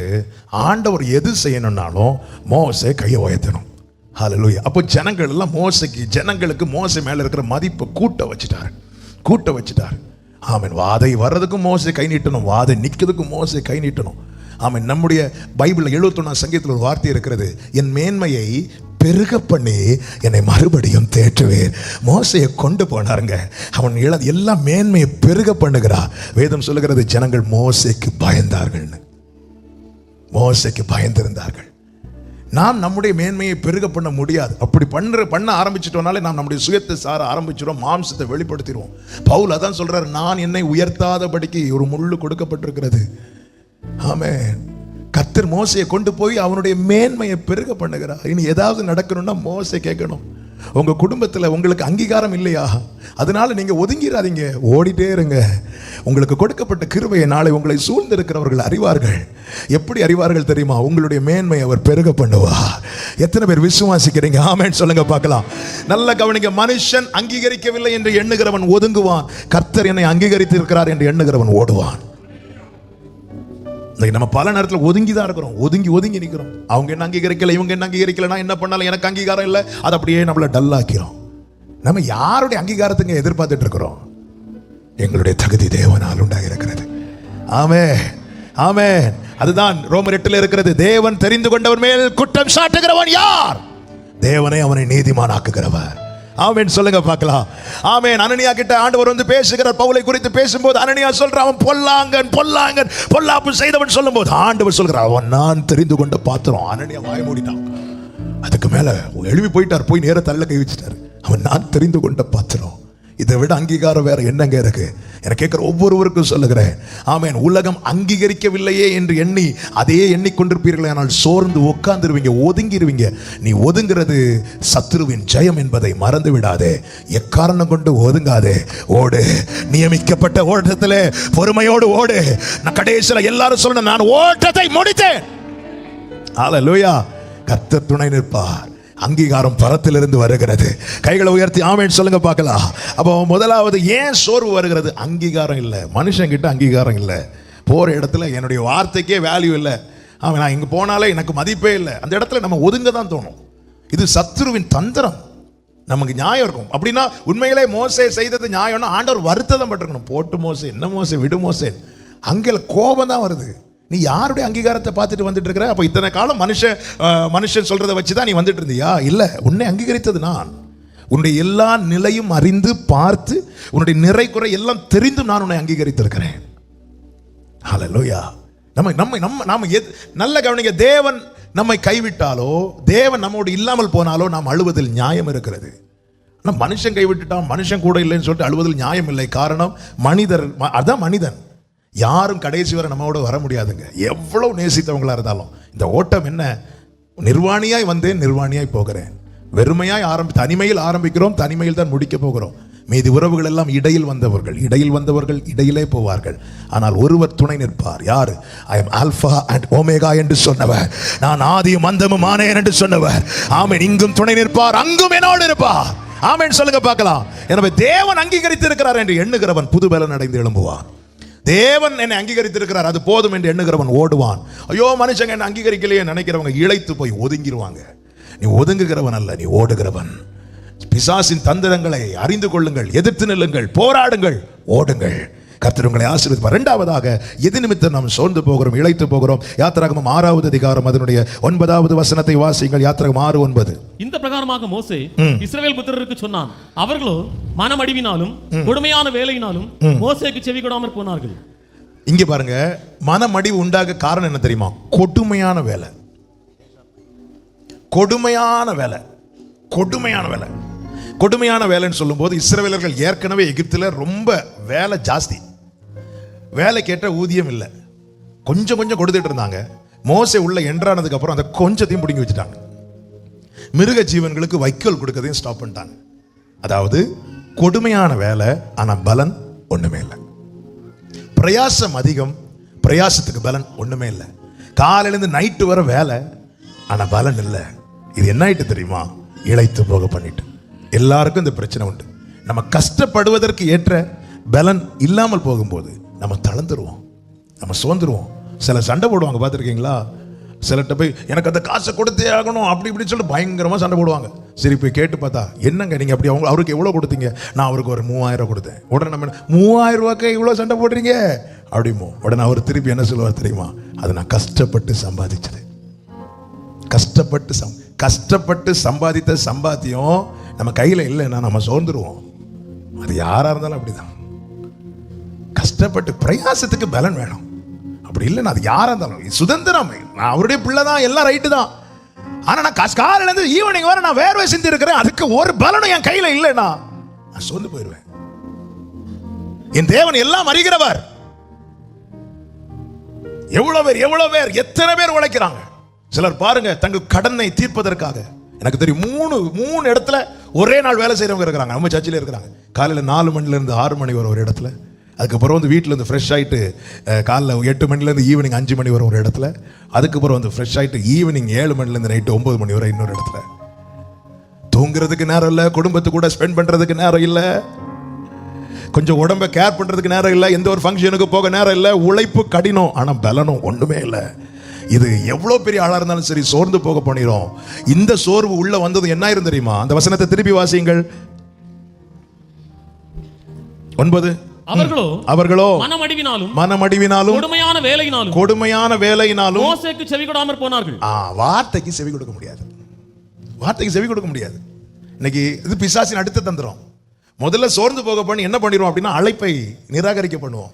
ஆண்டவர் எது செய்யணும்னாலும் மோசே கையை உயர்த்தணும். ஹல்லேலூயா. அப்போ ஜனங்கள் எல்லாம் ஜனங்களுக்கு மோசே மேல இருக்கிற மதிப்பை கூட்ட வச்சுட்டார். ஆமென். வாதை வர்றதுக்கும் மோசே கை நீட்டணும், வாதை நிற்கிறதுக்கும் மோசே கை நீட்டணும். ஆமென். நம்முடைய பைபிளில் 71 சங்கீதத்தில் ஒரு வார்த்தை இருக்கிறது, என் மேன்மையை பெருக பண்ணி என்னை மறுபடியும் தேற்றுவேன். மோசையை கொண்டு போனாருங்க. அவன் எல்லா மேன்மையை பெருக பண்ணுகிறார். வேதம் சொல்லுகிறது, ஜனங்கள் மோசைக்கு பயந்திருந்தார்கள். நாம் நம்முடைய மேன்மையை பெருக பண்ண முடியாது. அப்படி பண்ண ஆரம்பிச்சிட்டோம்னாலே நாம் நம்முடைய சுயத்தை சார ஆரம்பிச்சிடும், மாம்சத்தை வெளிப்படுத்திடுவோம். பவுல் அதான் சொல்றாரு, நான் என்னை உயர்த்தாதபடிக்கு ஒரு முள்ளு கொடுக்கப்பட்டிருக்கிறது. ஆமென். கர்த்தர் மோசையை கொண்டு போய் அவனுடைய மேன்மையை பெருக பண்ணுகிறார். இனி ஏதாவது நடக்கணும்னா மோசே கேட்கணும். உங்க குடும்பத்தில் உங்களுக்கு அங்கீகாரம் இல்லையா? அதனால நீங்க ஒதுங்கிறாதீங்க, ஓடிட்டே இருங்க. உங்களுக்கு கொடுக்கப்பட்ட கிருபையை நாளை உங்களை சூழ்ந்திருக்கிறவர்கள் அறிவார்கள். எப்படி அறிவார்கள் தெரியுமா? உங்களுடைய மேன்மை அவர் பெருக பண்ணுவார். எத்தனை பேர் விசுவாசிக்கிறீங்க? ஆமென் சொல்லுங்க பார்க்கலாம். நல்ல கவனிங்க. மனுஷன் அங்கீகரிக்கவில்லை என்று எண்ணுகிறவன் ஒதுங்குவான். கர்த்தர் என்னை அங்கீகரித்து இருக்கிறார் என்று எண்ணுகிறவன் ஓடுவான். இன்னைக்கு நம்ம பல நேரத்தில் ஒதுங்கி தான் இருக்கிறோம், ஒதுங்கி நிற்கிறோம். அவங்க என்ன அங்கீகரிக்கல, இவங்க என்ன அங்கீகரிக்கல, நான் என்ன பண்ணாலும் எனக்கு அங்கீகாரம் இல்லை, அது அப்படியே நம்மளை டல்லாக்கிறோம். நம்ம யாருடைய அங்கீகாரத்துக்கு எதிர்பார்த்துட்டு இருக்கிறோம்? எங்களுடைய தகுதி தேவனால் உண்டாக இருக்கிறது. ஆமென், ஆமென். அதுதான் ரோமர் 8 இருக்கிறது. தேவன் தெரிந்து கொண்டவன் மேல் குற்றம் சாட்டுகிறவன் யார்? தேவனே அவனை நீதிமானாக்குகிறவர். ஆமென் சொல்லுங்க பார்க்கலாம். ஆமென். அனனியா கிட்ட ஆண்டவர் வந்து பேசுகிறார். பவுலை குறித்து பேசும்போது அனனியா சொல்ற அவன் பொல்லாங்கன் பொல்லாப்பு செய்தவன் சொல்லும்போது ஆண்டவர் சொல்கிறார் அவன் நான் தெரிந்து கொண்ட பாத்திரம். அனனியா வாய் மூடிட்டான். அதுக்கு மேல எழுப்பி போயிட்டார், போய் நேர தள்ள கை வச்சிட்டார். அவன் நான் தெரிந்து கொண்ட பாத்திரம். இதை விட அங்கீகாரம் வேற என்னங்க இருக்கு? எனக்கு கேட்கிற ஒவ்வொருவருக்கும் சொல்லுகிறேன், ஆமென். உலகம் அங்கீகரிக்கவில்லையே என்று எண்ணி அதே எண்ணிக்கொண்டிருப்பீர்களே, ஆனால் சோர்ந்து உட்கார்ந்துருவீங்க, ஒதுங்கிடுவீங்க. நீ ஒதுங்கிறது சத்துருவின் ஜெயம் என்பதை மறந்து விடாதே. எக்காரணம் கொண்டு ஒதுங்காதே. ஓடு, நியமிக்கப்பட்ட ஓட்டத்தில் பொறுமையோடு ஓடு. நான் கடைசியில் எல்லாரும் சொல்லணும், நான் ஓட்டத்தை முடித்தேன். ஹல்லேலூயா. கர்த்தர் துணை நிற்பார். அங்கீகாரம் பரத்திலிருந்து வருகிறது. கைகளை உயர்த்தி ஆமென் சொல்லுங்க பார்க்கலாம். அப்போ முதலாவது ஏன் சோர்வு வருகிறது? அங்கீகாரம் இல்லை. மனுஷங்கிட்ட அங்கீகாரம் இல்லை. போகிற இடத்துல என்னுடைய வார்த்தைக்கே வேல்யூ இல்லை. அவன் நான் இங்கே போனாலே எனக்கு மதிப்பே இல்லை. அந்த இடத்துல நம்ம ஒதுங்க தான் தோணும். இது சத்துருவின் தந்திரம். நமக்கு நியாயம் இருக்கும் அப்படின்னா, உண்மையிலே மோசே செய்தது நியாயம்னா ஆண்டவர் வருத்தம் பட்டிருக்கணும். போட்டு மோசே, என்ன மோசே, விடு மோசே. அங்கே கோபம் தான் வருது. நீ யாருடைய அங்கீகாரத்தை பார்த்துட்டு வந்துட்டு இருக்கிற? அப்போ இத்தனை காலம் மனுஷன் சொல்றதை வச்சுதான் நீ வந்துட்டு இருந்தியா? இல்லை, உன்னை அங்கீகரித்தது நான். உன்னுடைய எல்லா நிலையும் அறிந்து பார்த்து உன்னுடைய நிறை குறை எல்லாம் தெரிந்து நான் உன்னை அங்கீகரித்திருக்கிறேன். ஹல்லேலூயா. நம்ம நல்ல கவனிங்க. தேவன் நம்மை கைவிட்டாலோ, தேவன் நம்மோடு இல்லாமல் போனாலோ நாம் அழுவதில் நியாயம் இருக்கிறது. ஆனால் மனுஷன் கைவிட்டுட்டான், மனுஷன் கூட இல்லைன்னு சொல்லிட்டு அழுவதில் நியாயம் இல்லை. காரணம் மனிதர், அதான் மனிதன். யாரும் கடைசி வரை நம்மோட வர முடியாதுங்க, எவ்வளவு நேசித்தவங்களா இருந்தாலும். இந்த ஓட்டம் என்ன? நிர்வாணியாய் வந்தேன், நிர்வாணியாய் போகிறேன். வெறுமையாய் தனிமையில் ஆரம்பிக்கிறோம், தனிமையில் தான் முடிக்க போகிறோம். மீதி உறவுகள் எல்லாம் இடையில் வந்தவர்கள் இடையிலே போவார்கள். ஆனால் ஒருவர் துணை நிற்பார். யார்? I am alpha and omega என்று சொன்னவர், நான் ஆதியும் அந்தமும் ஆனேன் என்று சொன்னவர். ஆமென். இங்கும் துணை நிற்பார், அங்கும் என்னோடு இருப்பார். ஆமென் சொல்லுங்க பார்க்கலாம். எனவே தேவன் அங்கீகரித்து இருக்கிறார் என்று எண்ணுகிறவன் புது பலன் அடைந்து எழும்புவான். தேவன் என்னை அங்கீகரித்திருக்கிறார், அது போதும் என்று எண்ணுகிறவன் ஓடுவான். ஐயோ மனுஷங்க என்ன அங்கீகரிக்கலையே நினைக்கிறவங்க இழைத்து போய் ஒதுங்கிடுவாங்க. நீ ஒதுங்குகிறவன் அல்ல, நீ ஓடுகிறவன். பிசாசின் தந்திரங்களை அறிந்து கொள்ளுங்கள், எதிர்த்து நில்லுங்கள், போராடுங்கள், ஓடுங்கள். கர்த்தர் உங்களை ஆசீர்வதிப்பார். இரண்டாவதாக, எது நிமித்தம் நாம் சோர்ந்து போகிறோம், இழைத்து போகிறோம்? யாத்திராகமம் 6வது அதிகாரம் அதனுடைய 9வது வசனத்தை வாசியுங்கள். யாத்திராகமம் 6:9. இந்த பிரகாரமாக மோசே இஸ்ரவேல் புத்திரருக்கு சொன்னான், அவர்களோ மனமடிவினாலும் கொடுமையான வேலையினாலும் மோசேக்கு செவி கொடாமற் போனார்கள். இங்க பாருங்க, மனமடிவு உண்டாக காரணம் என்ன தெரியுமா? கொடுமையான வேலை. கொடுமையான வேலை, கொடுமையான வேலை. கொடுமையான வேலைன்னு சொல்லும்போது, இஸ்ரவேலர்கள் ஏற்கனவே எகிப்தில் ரொம்ப வேலை ஜாஸ்தி. வேலை கேட்ட ஊதியம் இல்லை, கொஞ்சம் கொடுத்துட்டு இருந்தாங்க. மோசே உள்ள என்ட்ரானதுக்கு அப்புறம் அந்த கொஞ்சத்தையும் பிடிங்கி வச்சுட்டாங்க. மிருக ஜீவன்களுக்கு வைக்கோல் கொடுக்கறதையும் ஸ்டாப் பண்ணிட்டாங்க. அதாவது கொடுமையான வேலை, ஆனால் பலன் ஒண்ணுமே இல்லை. பிரயாசம் அதிகம், பிரயாசத்துக்கு பலன் ஒண்ணுமே இல்லை. காலையிலேருந்து நைட்டு வர வேலை, ஆனால் பலன் இல்லை. இது என்ன ஆயிட்டு தெரியுமா? இழைத்து போக பண்ணிட்டு. எல்லாருக்கும் இந்த பிரச்சனை உண்டு. நம்ம கஷ்டப்படுவதற்கு ஏற்ற பலன் இல்லாமல் போகும்போது நம்ம தளர்ந்துருவோம், நம்ம சோர்ந்துருவோம். சில சண்டை போடுவாங்க, பார்த்துருக்கீங்களா? சிலர்கிட்ட போய் எனக்கு அந்த காசை கொடுத்தே ஆகணும் அப்படி இப்படி சொல்லிட்டு பயங்கரமாக சண்டை போடுவாங்க. சரி போய் கேட்டு பார்த்தா, என்னங்க நீங்கள் அப்படி அவருக்கு எவ்வளோ கொடுத்தீங்க? நான் அவருக்கு ஒரு 3000 கொடுத்தேன். உடனே நம்ம 3000 ரூபாய்க்கு இவ்வளோ சண்டை போடுறீங்க அப்படிமோ. உடனே அவர் திருப்பி என்ன சொல்லுவார் தெரியுமா? அது நான் கஷ்டப்பட்டு சம்பாதிச்சது. கஷ்டப்பட்டு சம்பாதித்த சம்பாத்தியம் நம்ம கையில் இல்லைன்னா நம்ம சோர்ந்துருவோம். அது யாராக இருந்தாலும் அப்படிதான். கஷ்டப்பட்டு பிரயாசத்துக்கு பலன் வேணும். அப்படி இல்லைன்னா அது யாராக இருந்தாலும் சுதந்திரம். நான் அவருடைய பிள்ளை தான், எல்லாம் ரைட்டு தான். ஆனால் நான் காலையிலேருந்து ஈவினிங் வரை நான் வேர்வை சிந்தி இருக்கிறேன், அதுக்கு ஒரு பலனும் என் கையில் இல்லைன்னா நான் சோர்ந்து போயிடுவேன். என் தேவன் எல்லாம் அறிகிறவர். எவ்வளவு பேர் எத்தனை பேர் உழைக்கிறாங்க. சிலர் பாருங்க, தங்கள் கடனை தீர்ப்பதற்காக, எனக்கு தெரியும் 3 இடத்துல ஒரே நாள் வேலை செய்யறவங்க இருக்கிறாங்க. நம்ம சர்ச்சில் இருக்கிறாங்க. காலையில் 4 மணிலேருந்து 6 மணி வரை ஒரு இடத்துல, அதுக்கப்புறம் வந்து வீட்டில் இருந்து ஃப்ரெஷ் ஆகிட்டு காலைல 8 மணிலேருந்து ஈவினிங் 5 மணி வரை ஒரு இடத்துல, அதுக்கப்புறம் வந்து ஃப்ரெஷ் ஆகிட்டு ஈவினிங் 7 மணிலேருந்து நைட்டு 9 மணி வரை இன்னொரு இடத்துல. தூங்குறதுக்கு நேரம் இல்லை, குடும்பத்து கூட ஸ்பெண்ட் பண்ணுறதுக்கு நேரம் இல்லை. கொஞ்சம் உடம்பை கேர் பண்றதுக்கு நேரம் இல்லை, எந்த ஒரு ஃபங்க்ஷனுக்கு போக நேரம் இல்லை, உழைப்பு கடினம், ஆனா பலனும் ஒண்ணுமே இல்லை. இது எவ்வளவு பெரிய ஆளா இருந்தாலும் சரி சோர்ந்து போக பண்ணிரும். இந்த சோர்வு உள்ள வந்தது என்ன ஆயிரும் தெரியுமா? அந்த வசனத்தை திருப்பி வாசியுங்கள். 9. அவர்களோ மனமடிவினாலும் கொடுமையான வேலையினாலும் மோசேக்கு செவி கொடாமற் போனார்கள். வார்த்தைக்கு செவி கொடுக்க முடியாது. வார்த்தைக்கு செவி கொடுக்க முடியாது. இன்னைக்கு இது பிசாசின் அடுத்த தந்திரம். முதல்ல சோர்ந்து போக பண்ணி என்ன பண்ணிடுவோம் அப்படின்னா அழைப்பை நிராகரிக்க பண்ணுவோம்.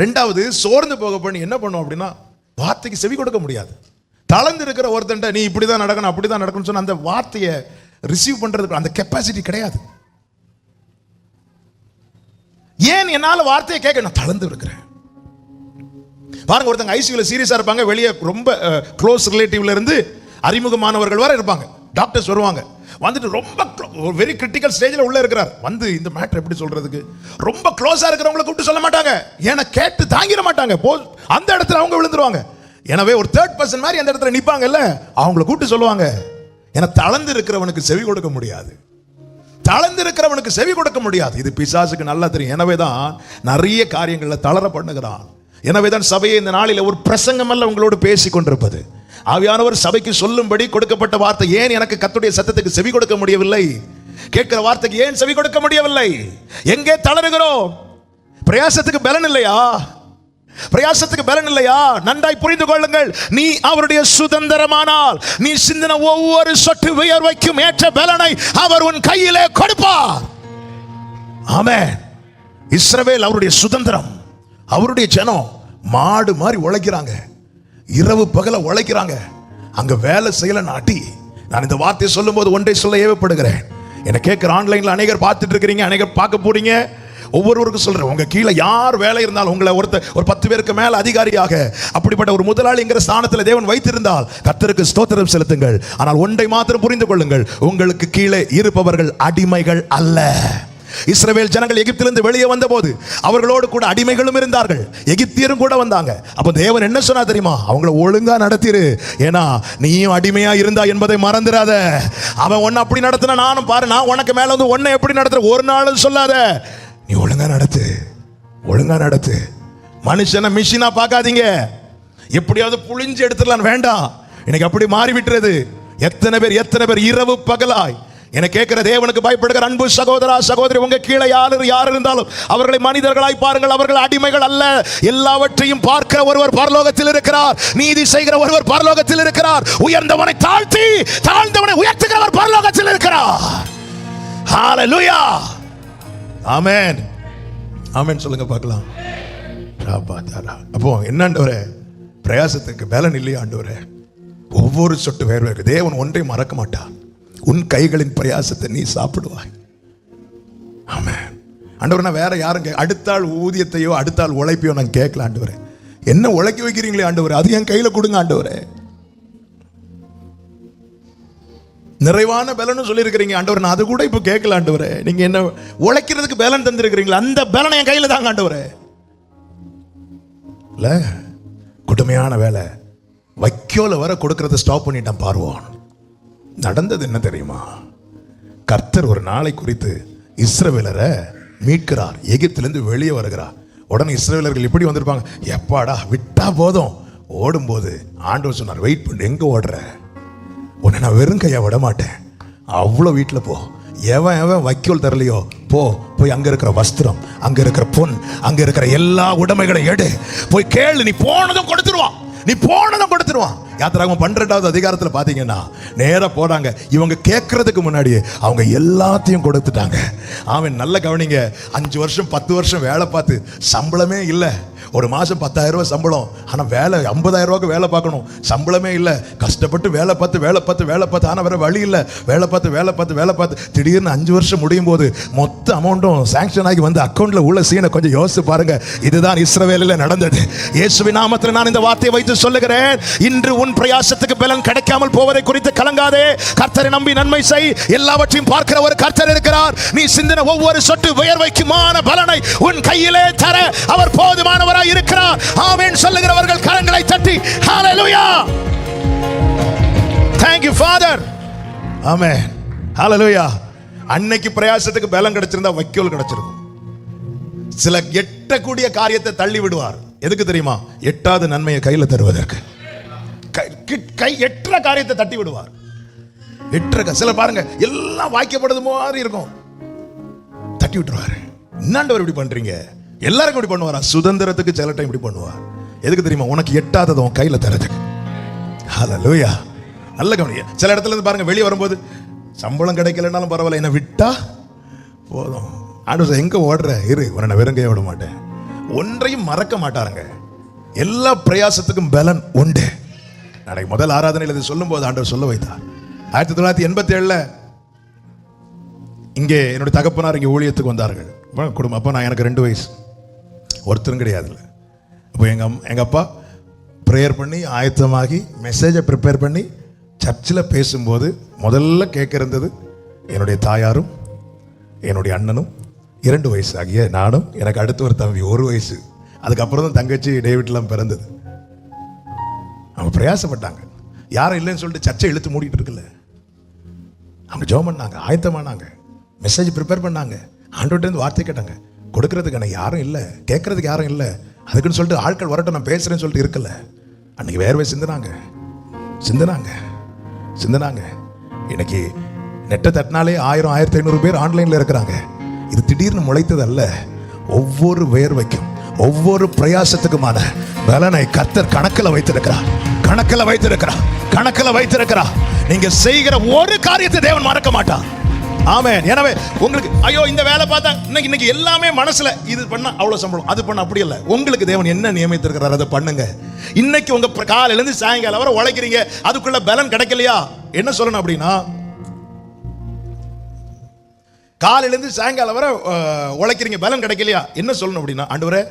ரெண்டாவது சோர்ந்து போக பண்ணி என்ன பண்ணுவோம் அப்படின்னா வார்த்தைக்கு செவி கொடுக்க முடியாது. தளர்ந்து இருக்கிற ஒருத்தன்ட்ட நீ இப்படிதான் நடக்கணும் அப்படிதான் நடக்கணும்னு சொன்ன அந்த வார்த்தையை ரிசீவ் பண்றதுக்கு அந்த கெப்பாசிட்டி கிடையாது. ஏன் என்னால வார்த்தையை கேட்க? நான் தளர்ந்து இருக்கிறேன். பாருங்க, ஒருத்தங்க ஐசியூல சீரியஸா இருப்பாங்க, வெளியே ரொம்ப க்ளோஸ் ரிலேட்டிவ்ல இருந்து அறிமுகமானவர்கள் வரை இருப்பாங்க. டாக்டர்ஸ் வருவாங்க, வந்துட்டு ரொம்ப வெரி கிரிட்டிக்கல் ஸ்டேஜில் உள்ள இருக்கிறார், வந்து இந்த மேட்டர் எப்படி சொல்றதுக்கு ரொம்ப க்ளோஸா இருக்கிறவங்களை கூப்பிட்டு சொல்ல மாட்டாங்க, ஏன்னா கேட்டு தாங்கிட மாட்டாங்க, அந்த இடத்துல அவங்க விழுந்துருவாங்க. எனவே ஒரு தேர்ட் பர்சன் மாதிரி அந்த இடத்துல நிப்பாங்கல்ல, அவங்களை கூப்பிட்டு சொல்லுவாங்க. ஏன்னா தளர்ந்து இருக்கிறவனுக்கு செவி கொடுக்க முடியாது. தளர்ந்து இருக்கிறவனுக்கு செவி கொடுக்க முடியாது. இது பிசாசுக்கு நல்லா தெரியும். எனவேதான் நிறைய காரியங்களில் தளர பண்ணுகிறான். எனவேதான் சபையை இந்த நாளில் ஒரு பிரசங்கம் அல்ல உங்களோடு பேசி கொண்டிருப்பது. ஆவியானவர் சபைக்கு சொல்லும்படி கொடுக்கப்பட்ட வார்த்தை. ஏன் எனக்கு கர்த்தருடைய சத்தத்துக்கு செவி கொடுக்க முடியவில்லை? கேட்கிற வார்த்தைக்கு ஏன் செவி கொடுக்க முடியவில்லை? எங்கே தளருகிறோம்? பிரயாசத்துக்கு பலன் இல்லையா? பிரயாசத்துக்கு பலன் இல்லையா? நன்றாய் புரிந்து கொள்ளுங்கள். நீ அவருடைய சுதந்திரமானால் நீ சிந்தின ஒவ்வொரு சொட்டு வியர்வைக்கும் ஏற்ற பலனை அவர் உன் கையிலே கொடுப்பார். ஆமென். இஸ்ரவேல் அவருடைய சுதந்திரம். அவருடைய ஜனம் மாடு மாதிரி உழைக்கிறாங்க, இரவு பகல உழைக்கிறாங்க, அங்க வேலை செய்யல நாட்டி. நான் இந்த வார்த்தையை சொல்லும் போது ஒன்றை சொல்ல ஏவப்படுகிறேன். என்னை கேட்கிற ஆன்லைன்ல அநேகர் பார்த்துட்டு இருக்கிறீங்க, அநேகர் பார்க்க போறீங்க. ஒவ்வொருவருக்கும் சொல்றேன், உங்க கீழே யார் வேலை இருந்தாலும் உங்களை ஒரு 10 பேருக்கு மேல அதிகாரியாக அப்படிப்பட்ட ஒரு முதலாளிங்கிற ஸ்தானத்தில் தேவன் வைத்திருந்தால் கர்த்தருக்கு ஸ்தோத்திரம் செலுத்துங்கள். ஆனால் ஒன்றை மாத்திரம் புரிந்து கொள்ளுங்கள், உங்களுக்கு கீழே இருப்பவர்கள் அடிமைகள் அல்ல. இஸ்ரவேல் ஜனங்கள் எகிப்திலிருந்து வெளியே வந்த போது அவர்களோடு கூட அடிமைகளும் இருந்தார்கள், எகிப்தியரும் கூட வந்தாங்க. அப்ப தேவன் என்ன சொன்னா தெரியுமா? அவங்கள ஒழுங்கா நடத்திரு, ஏன்னா நீயும் அடிமையா இருந்தா என்பதை மறந்துடாத. அவன் ஒன்னு அப்படி நடத்தின, நானும் பாரு, நான் உனக்கு மேல வந்து ஒன்னை எப்படி நடத்துற ஒரு நாளும் சொல்லாத. நீ ஒழுங்கா நடத்து, ஒழுங்கா நடத்து. மனுஷனை மிஷினா பார்க்காதீங்க, எப்படியாவது புளிஞ்சு எடுத்துடலாம் வேண்டாம். இன்னைக்கு அப்படி மாறி விட்டுறது. எத்தனை பேர் இரவு பகலாய் என கேட்கிற தேவனுக்கு பயப்படுகிற அன்பு சகோதரா சகோதரி, உங்க கீழே யார் இருந்தாலும் அவர்களை மனிதர்களாய் பாருங்கள். அவர்கள் அடிமைகள் அல்ல. எல்லாவற்றையும் பார்க்கிற ஒருவர் பரலோகத்தில் இருக்கிறார். நீதி செய்கிற ஒருவர் பரலோகத்தில் இருக்கிறார். உயர்ந்தவனை தாழ்த்தி தாழ்ந்தவனை உயர்த்துகிறவர் பரலோகத்தில் இருக்கிறார். ஹalleluya. ஆமென். ஆமென் சொல்லுங்க பார்க்கலாம். அப்போ என்னண்டவரே, பிரயாசத்துக்கு பலன் இல்லையா ஆண்டவரே? ஒவ்வொரு சொட்டு வேர்வை தேவன் ஒன்றை மறக்க மாட்டார். உன் கைகளின் பிரயாசத்தை நீ சாப்பிடுவாய். ஆமென். ஆண்டவரே, நான் வேற யாரும் அடுத்தாள் ஊதியத்தையோ அடுத்தாள் உழைப்பையோ நான் கேட்கல ஆண்டவரே. என்ன உழைக்க வைக்கிறீங்களே ஆண்டவரே, அது என் கையில கொடுங்க ஆண்டவரே. நிறைவான பலன் சொல்லி இருக்கிறீங்க ஆண்டவரே, நான் அது கூட இப்ப கேட்கல ஆண்டவரே. நீங்க என்ன உழைக்கிறதுக்கு பலன் தந்திருக்கிறீங்களா, அந்த பலன் என் கையில தாங்க ஆண்டவரே. இல்ல கொடுமையான வேலை வைக்கோல வர கொடுக்கறத ஸ்டாப் பண்ணிட்டான் பார்வோன். நடந்தது என்ன தெரியுமா? கர்த்தர் ஒரு நாளை குறித்து இஸ்ரவேலரை மீட்கிறார், எகிப்திலிருந்து வெளியே வருகிறார். உடனே இஸ்ரவேலர்கள் இப்படி வந்திருப்பாங்க, எப்பாடா விட்டா போதும். ஓடும்போது ஆண்டவர் சொன்னார், வெயிட் பண்ணு, எங்க ஓடுற? உன்னை நான் வெறும் கையா விட மாட்டேன். அவ்வளோ வீட்டில் போ, எவன் வைக்கோல் தரலையோ போய் அங்க இருக்கிற வஸ்திரம், அங்க இருக்கிற பொன், அங்க இருக்கிற எல்லா உடைமைகளை எடு, போய் கேளு, நீ போனதும் கொடுத்துருவான், நீ போனதும் கொடுத்துருவான். யாத்திராகமம் 12வது அதிகாரத்தில் பார்த்தீங்கன்னா நேராக போறாங்க. இவங்க கேட்கறதுக்கு முன்னாடியே அவங்க எல்லாத்தையும் கொடுத்துட்டாங்க. அவன் நல்ல கவனிங்க, 5 வருஷம் 10 வருஷம் வேலை பார்த்து சம்பளமே இல்லை. ஒரு மாதம் 10,000 ரூபாய் சம்பளம், ஆனால் வேலை 50,000 ரூபாய்க்கு வேலை பார்க்கணும், சம்பளமே இல்லை. கஷ்டப்பட்டு வேலை பார்த்து ஆனால் வேற வழி இல்லை. வேலை பார்த்து திடீர்னு 5 வருஷம் முடியும் போது மொத்த அமௌண்ட்டும் சாங்ஷன் ஆகி வந்து அக்கௌண்ட்ல உள்ள சீனை கொஞ்சம் யோசிச்சு பாருங்க. இதுதான் இஸ்ரவேலில் நடந்தது. இயேசுவின் நாமத்தில் நான் இந்த வார்த்தையை வைத்து சொல்லுகிறேன், இன்று உன் பிரயாசத்துக்கு பலன் கிடைக்காமல் போவதை குறித்து கலங்காதே. கர்த்தரை நம்பி நன்மை செய். எல்லாவற்றையும் பார்க்கிற ஒரு கர்த்தர் இருக்கிறார். நீ சிந்தின ஒவ்வொரு சொட்டு வியர்வைக்குமான பலனை உன் கையிலே தர அவர் போதுமானவராய் இருக்கிறார். ஆமென் சொல்லுகிறவர்கள் கரங்களை தட்டி ஹalleluya. Thank you Father. ஆமென். ஹalleluya. அன்னைக்கு பிரயாசத்துக்கு பலன் கிடைச்சிருந்தா வைக்கோல் கிடைச்சிருக்கும். சில எட்டக்கூடிய காரியத்தை தள்ளி விடுவார். எதுக்கு தெரியுமா? எட்டாவது நன்மையை கையில தருவதற்கு. கை எட்டுற காரியத்தை தட்டி விடுவார். சில பாருங்க எல்லாம் வாய்க்கப்படுது மாதிரி இருக்கும், தட்டி விட்டுருவாரு. என்னாண்டவர் இப்படி பண்றீங்க? எல்லாருக்கும் இப்படி பண்ணுவாரா? சுதந்திரத்துக்கு சில டைம் இப்படி பண்ணுவார். எதுக்கு தெரியுமா? உனக்கு எட்டாதது உன் கையில தரதுக்கு. ஹல்லேலூயா. நல்ல கவனிங்க. சில இடத்துல இருந்து பாருங்க, வெளியே வரும்போது சம்பளம் கிடைக்கலனாலும் பரவாயில்ல, என்ன விட்டா போதும். ஆண்டவர் எங்க ஓடுற இரு, உன்னை வெறுங்கைய விட மாட்டேன். ஒன்றையும் மறக்க மாட்டாருங்க. எல்லா பிரயாசத்துக்கும் பலன் உண்டு. நாளைக்கு முதல் ஆராதனையில் இது சொல்லும் போது ஆண்டவர் சொல்ல வைத்தார். 1987 இங்கே என்னுடைய தகப்பனார் இங்கே ஊழியத்துக்கு வந்தார்கள். குடும்பம். அப்போ நான் எனக்கு 2 வயசு, ஒருத்தரும் கிடையாது. அப்போ எங்க அப்பா ப்ரேயர் பண்ணி ஆயத்தமாகி மெசேஜை ப்ரிப்பேர் பண்ணி சர்ச்சில் பேசும்போது முதல்ல கேட்க இருந்தது என்னுடைய தாயாரும் என்னுடைய அண்ணனும் 2 வயசு ஆகிய நானும், எனக்கு அடுத்து ஒரு தம்பி 1 வயசு. அதுக்கப்புறம் தான் தங்கச்சி டேவிட்லாம் பிறந்தது. அவங்க பிரயாசப்பட்டாங்க. யாரும் இல்லைன்னு சொல்லிட்டு சர்ச்சை இழுத்து மூடிட்டு இருக்குல்ல. அவங்க ஜெபம் பண்ணாங்க, ஆயத்தமானாங்க, மெசேஜ் ப்ரிப்பேர் பண்ணாங்க, ஆண்டவர்கிட்ட வார்த்தை கேட்டாங்க. கொடுக்கறதுக்கான யாரும் இல்லை, கேட்கறதுக்கு யாரும் இல்லை. அதுக்குன்னு சொல்லிட்டு ஆட்கள் வரட்டும் நான் பேசுறேன்னு சொல்லிட்டு இருக்கல. அன்னைக்கு வேர்வை சிந்தினாங்க. இன்னைக்கு நெட்டை தட்டினாலே 1000 1500 பேர் ஆன்லைன்ல இருக்கிறாங்க. இது திடீர்னு முளைத்தது அல்ல. ஒவ்வொரு வேர்வைக்கும் ஒவ்வொரு பிரயாசத்துக்குமான பலனை கர்த்தர் கணக்கில் வைத்திருக்கிறார். நீங்க செய்கிற ஒரு காரியத்தை தேவன் மறக்க மாட்டார். ஆமென். எனவே உங்களுக்கு ஐயோ இந்த வேலை பார்த்தா இன்னைக்கு எல்லாமே மனசுல இது பண்ணா அவ்வளவு சம்பளம், அது பண்ண அப்படி இல்லை. உங்களுக்கு தேவன் என்ன நியமித்திருக்கிறார் அதை பண்ணுங்க. இன்னைக்கு உங்க காலையில இருந்து சாயங்காலம் வரை உழைக்கிறீங்க, அதுக்குள்ள பலன் கிடைக்கலையா? என்ன சொல்லணும் அப்படின்னா, காலையிலேருந்து சாயங்காலம் வரை உழைக்கிறீங்க, பலன் கிடைக்கலையா? என்ன சொல்லணும் அப்படின்னா, ஆண்டவரே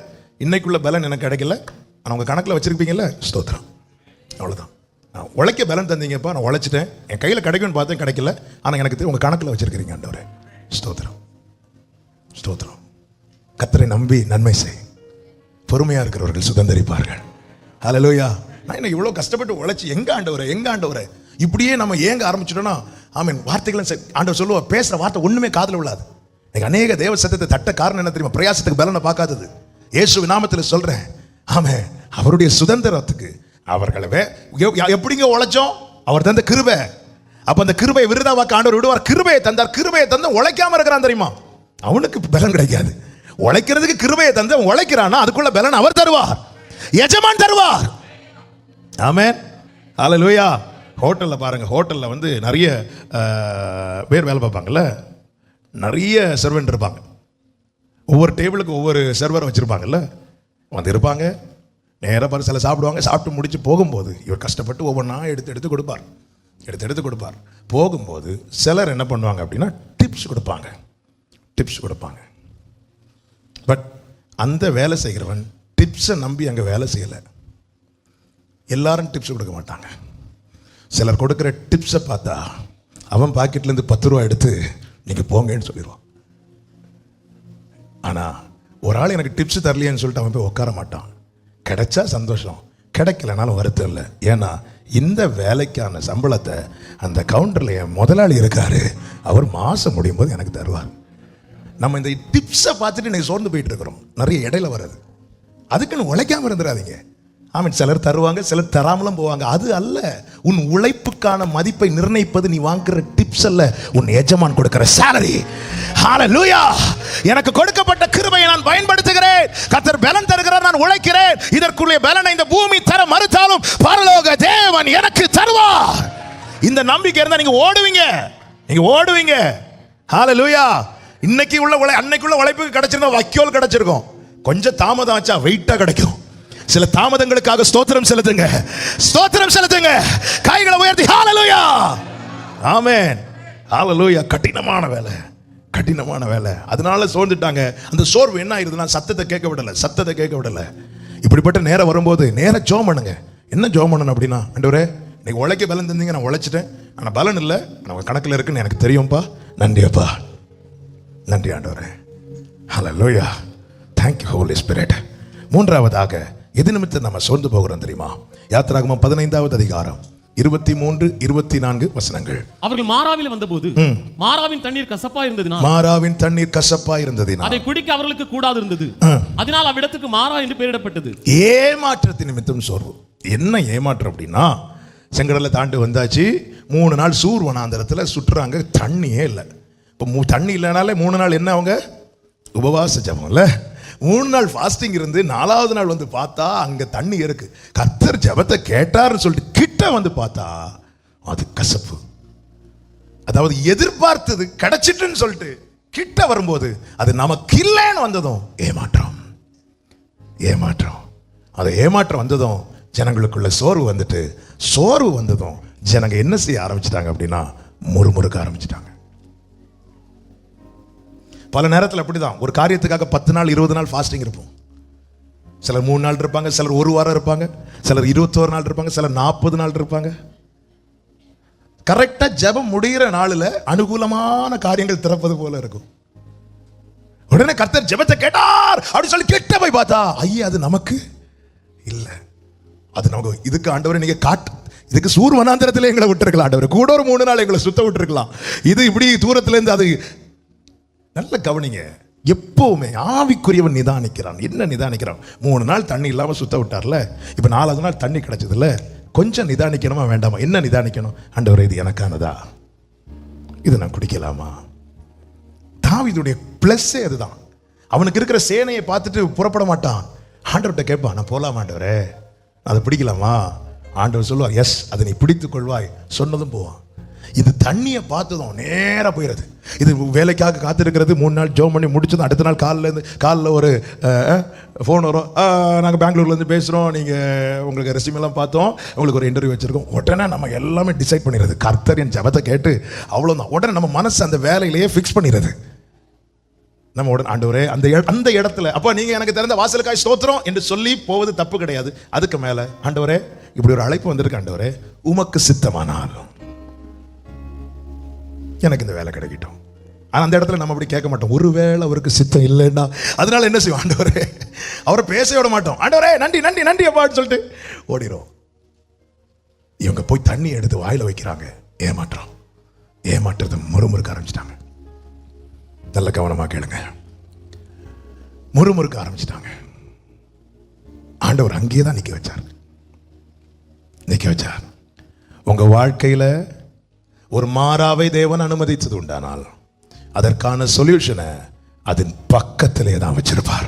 இன்னைக்குள்ள பலன் எனக்கு கிடைக்கல, ஆனால் உங்கள் கணக்கில் வச்சிருப்பீங்கல்ல, ஸ்தோத்திரம். அவ்வளோதான். நான் உழைக்க பலன் தந்தீங்கப்பா, நான் உழைச்சிட்டேன், என் கையில் கிடைக்கும்னு பார்த்தேன், கிடைக்கல, ஆனால் எனக்கு தெரியும் உங்கள் கணக்கில் வச்சிருக்கிறீங்க ஆண்டவரே. ஸ்தோத்திரம். கர்த்தரை நம்பி நன்மை செய். பொறுமையாக இருக்கிறவர்கள் சுதந்தரிப்பார்கள். ஹல்லேலூயா. நான் இன்னைக்கு இவ்வளோ கஷ்டப்பட்டு உழைச்சி எங்க ஆண்டவரே இப்படியே நம்ம ஏங்க ஆரம்பிச்சிட்டோம்னா, ஆமென். வார்த்தைகளும் ஆண்டவர் சொல்லுவார், பேசுகிற வார்த்தை ஒன்றுமே காதில் விழாது. எனக்கு அநேக தேவ சத்தத்தை தட்ட காரணம் என்ன தெரியுமா? பிரயாசத்துக்கு பலனை பார்க்காதது. இயேசு நாமத்தில் சொல்றேன். ஆமென். அவருடைய சுதந்திரத்துக்கு அவர்களவே எப்படிங்க உழைச்சோம்? அவர் தந்த கிருபை. அப்ப அந்த கிருபையை விருதாவாக்க ஆண்டவர் விடுவார். கிருபையை தந்தார். கிருபையை தந்து உழைக்காம இருக்கிறான் தெரியுமா, அவனுக்கு பலன் கிடைக்காது. உழைக்கிறதுக்கு கிருபையை தந்து உழைக்கிறானா அதுக்குள்ள பலன் அவர் தருவார், எஜமான் தருவார். ஆமென். ஹல்லேலூயா. ஹோட்டலில் பாருங்க, ஹோட்டலில் வந்து நிறைய பேர் வேலை பார்ப்பாங்கல்ல, நிறைய சர்வெண்ட் இருப்பாங்க. ஒவ்வொரு டேபிளுக்கு ஒவ்வொரு சர்வரை வச்சுருப்பாங்கல்ல, வந்து இருப்பாங்க. நேராக பாரு, சில சாப்பிடுவாங்க, சாப்பிட்டு முடிச்சு போகும்போது இவர் கஷ்டப்பட்டு ஒவ்வொன்றா எடுத்து கொடுப்பார். போகும்போது சிலர் என்ன பண்ணுவாங்க அப்படின்னா டிப்ஸ் கொடுப்பாங்க. பட் அந்த வேலை செய்கிறவன் டிப்ஸை நம்பி அங்கே வேலை செய்யலை. எல்லாரும் டிப்ஸ் கொடுக்க மாட்டாங்க. சிலர் கொடுக்குற டிப்ஸை பார்த்தா அவன் பாக்கெட்லேருந்து 10 ரூபா எடுத்து நீங்கள் போங்கன்னு சொல்லிடுவான். ஆனால் ஒரு ஆள் எனக்கு டிப்ஸ் தரலையேன்னு சொல்லிட்டு அவன் போய் உட்கார மாட்டான். கிடைச்சா சந்தோஷம், கிடைக்கலனாலும் வருத்தம் இல்லை. ஏன்னா இந்த வேலைக்கான சம்பளத்தை அந்த கவுண்டரில் என் முதலாளி இருக்காரு, அவர் மாதம் முடியும் போது எனக்கு தருவார். நம்ம இந்த டிப்ஸை பார்த்துட்டு இன்னைக்கு சோர்ந்து போயிட்டு இருக்கிறோம். நிறைய இடையில வர்றது, அதுக்குன்னு உழைக்காமல் இருந்துடாதீங்க. ஆமாம், சிலர் தருவாங்க, சிலர் தராமலும் போவாங்க. அது அல்ல. உன் உழைப்புக்கான மதிப்பை நிர்ணயிப்பது நீ வாங்குற டிப்ஸ் அல்ல, உன் எஜமான் கொடுக்கிற salary. ஹல்லேலூயா. எனக்கு கொடுக்கப்பட்ட கிருபையை நான் பயன்படுத்துகிறேன். கர்த்தர் பலன் தருகிறார், நான் உழைக்கிறேன். இதற்குரிய பலனை இந்த பூமி தர மறுத்தாலும் பரலோக தேவன் எனக்கு தருவார். இந்த நம்பிக்கை இருந்தா நீங்க ஓடுவீங்க. ஹல்லேலூயா. இன்னைக்கு உள்ள அன்னைக்குள்ள உழைப்புக்கு கிடைச்சிருந்தா வைக்கோல் கிடைச்சிருக்கும். கொஞ்சம் தாமதம் ஆச்சா வெயிட்டா கிடைக்கும். சில தாமதங்களுக்காக ஸ்தோத்திரம் செலுத்துங்க. கைகளை உயர்த்தி ஹல்லேலூயா. ஆமென். ஹல்லேலூயா. கடினமான வேலை. அதனால சோர்ந்துட்டாங்க. அந்த சோர்வு என்ன ஆயிருதுன்னா சத்தத்தை கேட்க விடல. இப்படிப்பட்ட நேரம் வரும்போது நேரம் ஜெபம் பண்ணுங்க. என்ன ஜெபம் பண்ணணும் அப்படின்னா, ஆண்டவரே இன்னைக்கு உழைக்க பலன் தந்தீங்க, நான் உழைச்சிட்டேன், ஆனால் பலன் இல்லை, நம்ம கணக்கில் இருக்குன்னு எனக்கு தெரியும்ப்பா, நன்றிப்பா, நன்றி ஆண்டவரே. ஹல்லேலூயா. Thank you Holy Spirit. மூன்றாவதாக எது நிமித்தம் நம்ம சோர்ந்து போகிறோம் தெரியுமா? யாத்திராகமம் 15வது அதிகாரம் 23, 24 வசனங்கள். அவர்கள் மாராவில் வந்தபோது மாராவின் தண்ணீர் கசப்பா இருந்ததினால் மாராவின் தண்ணீர் கசப்பா இருந்ததினால் அதை குடிக்க அவர்களுக்கு கூடாது இருந்தது. அதனால் அவ்விடத்துக்கு மாரா என்று பெயரிடப்பட்டது. ஏமாற்றத்தின் நிமித்தம் சோர்வு. என்ன ஏமாற்றம் அப்படின்னா, செங்கடலை தாண்டி வந்தாச்சு, 3 நாள் சூர் வனாந்தரத்தில் சுற்றுறாங்க, தண்ணியே இல்லை. இப்போ தண்ணி இல்லைனாலே 3 நாள் என்ன அவங்க உபவாச ஜபம் இல்லை, 3 நாள் ஃபாஸ்டிங் இருந்து 4வது நாள் வந்து பார்த்தா அங்க தண்ணி இருக்கு. கர்த்தர் ஜெபத்தை கேட்டார்னு சொல்லிட்டு கிட்ட வந்து பார்த்தா அது கசப்பு. அதாவது எதிர்பார்த்தது கிடைச்சிட்டுன்னு சொல்லிட்டு கிட்ட வரும்போது அது நமக்கு இல்லைன்னு வந்ததும் ஏமாற்றம். ஏமாற்றம். அது ஏமாற்றம் வந்ததும் ஜனங்களுக்குள்ள சோர்வு வந்துட்டு, சோர்வு வந்ததும் ஜனங்க என்ன செய்ய ஆரம்பிச்சிட்டாங்க அப்படின்னா முறுமுறுக்க ஆரம்பிச்சிட்டாங்க. பல நேரத்தில் அப்படிதான், ஒரு காரியத்துக்காக 10 நாள் 20 நாள் ஃபாஸ்டிங் இருப்போம். சிலர் 3 நாள் இருப்பாங்க, சிலர் 1 வாரம் இருப்பாங்க, சிலர் 21 நாள் இருப்பாங்க, சிலர் 40 நாள் இருப்பாங்க. கரெக்டா ஜெபம் முடிகிற நாளில் அனுகூலமான காரியங்கள் திறப்பது போல இருக்கும். உடனே கர்த்தர் ஜெபத்தை கேட்டார் அப்படி சொல்லி கிட்ட போய் பார்த்தா ஐயா அது நமக்கு இல்லை. அது நமக்கு இதுக்கு ஆண்டவரை நீங்க இதுக்கு சூர் வனாந்தரத்திலே எங்களை விட்டுருக்கலாம் ஆண்டவர், கூட ஒரு 3 நாள் எங்களை சுத்த விட்டுருக்கலாம். இது இப்படி தூரத்துல இருந்து அது நல்ல கவனிங்க. எப்பவுமே ஆவிக்குரியவன் நிதானிக்கிறான். என்ன நிதானிக்கிறான்? 3 நாள் தண்ணி இல்லாம சுத்த விட்டார்ல, இப்ப 4வது நாள் தண்ணி கிடைச்சதுல கொஞ்சம் நிதானிக்கணுமா வேண்டாமா? என்ன நிதானிக்கணும்? ஆண்டவரே இது எனக்கானதா, இது நான் குடிக்கலாமா? தாவீதுடைய பிளஸ்ஸே அதுதான். அவனுக்கு இருக்கிற சேனையை பார்த்துட்டு புறப்பட மாட்டான், ஆண்டவர்கிட்ட கேட்பான், நான் போலாமா ஆண்டவரே, அதை பிடிக்கலாமா? ஆண்டவர் சொல்லுவார், எஸ், அதை நீ பிடித்துக் கொள்வாய், சொன்னதும் போவான். இது தண்ணியை பார்த்ததும் நேராக போயிடுது. இது வேலைக்காக காத்திருக்கிறது. 3 நாள் ஜோம் பண்ணி முடிச்சதும் அடுத்த நாள் காலில் ஒரு ஃபோன் வரும், நாங்கள் பெங்களூர்லேருந்து பேசுகிறோம், நீங்கள் உங்களுக்கு ரெஸ்யூமெல்லாம் பார்த்தோம், உங்களுக்கு ஒரு இன்டர்வியூ வச்சுருக்கோம். உடனே நம்ம எல்லாமே டிசைட் பண்ணிடுறது. கர்த்தர் என் ஜெபத்தை கேட்டு அவ்வளோதான். உடனே நம்ம மனசு அந்த வேலையிலேயே ஃபிக்ஸ் பண்ணிடுறது. நம்ம உடனே ஆண்டவரே அந்த இடத்துல அப்போ நீங்கள் எனக்கு திறந்த வாசலுக்காய் ஸ்தோத்திரம் என்று சொல்லி போவது தப்பு கிடையாது. அதுக்கு மேலே ஆண்டவரே இப்படி ஒரு அழைப்பு வந்திருக்கு, ஆண்டவரே உமக்கு சித்தமானாலும் எனக்கு இந்த வேலை கிடைக்கட்டும். ஆனால் அந்த இடத்துல நம்ம அப்படி கேட்க மாட்டோம். ஒருவேளை அவருக்கு சித்தம் இல்லைன்னா அதனால என்ன செய்வோம்? ஆண்டவரே அவரை பேச விட மாட்டோம். ஆண்டவரே நன்றி நன்றி நன்றி அப்பான்னு சொல்லிட்டு ஓடிடும். இவங்க போய் தண்ணி எடுத்து வாயில வைக்கிறாங்க. ஏமாற்றம். ஏமாற்றத்தை முறுமுறுக்க ஆரம்பிச்சிட்டாங்க. நல்ல கவனமாக கேளுங்க. முறுமுறுக்க ஆரம்பிச்சிட்டாங்க. ஆண்டவர் அங்கேயே தான் நிக்க வச்சார். உங்க வாழ்க்கையில ஒரு மாறாவை தேவன் அனுமதித்தது உண்டானால் அதற்கான சொல்யூஷனை அதன் பக்கத்திலே தான் வச்சிருப்பார்.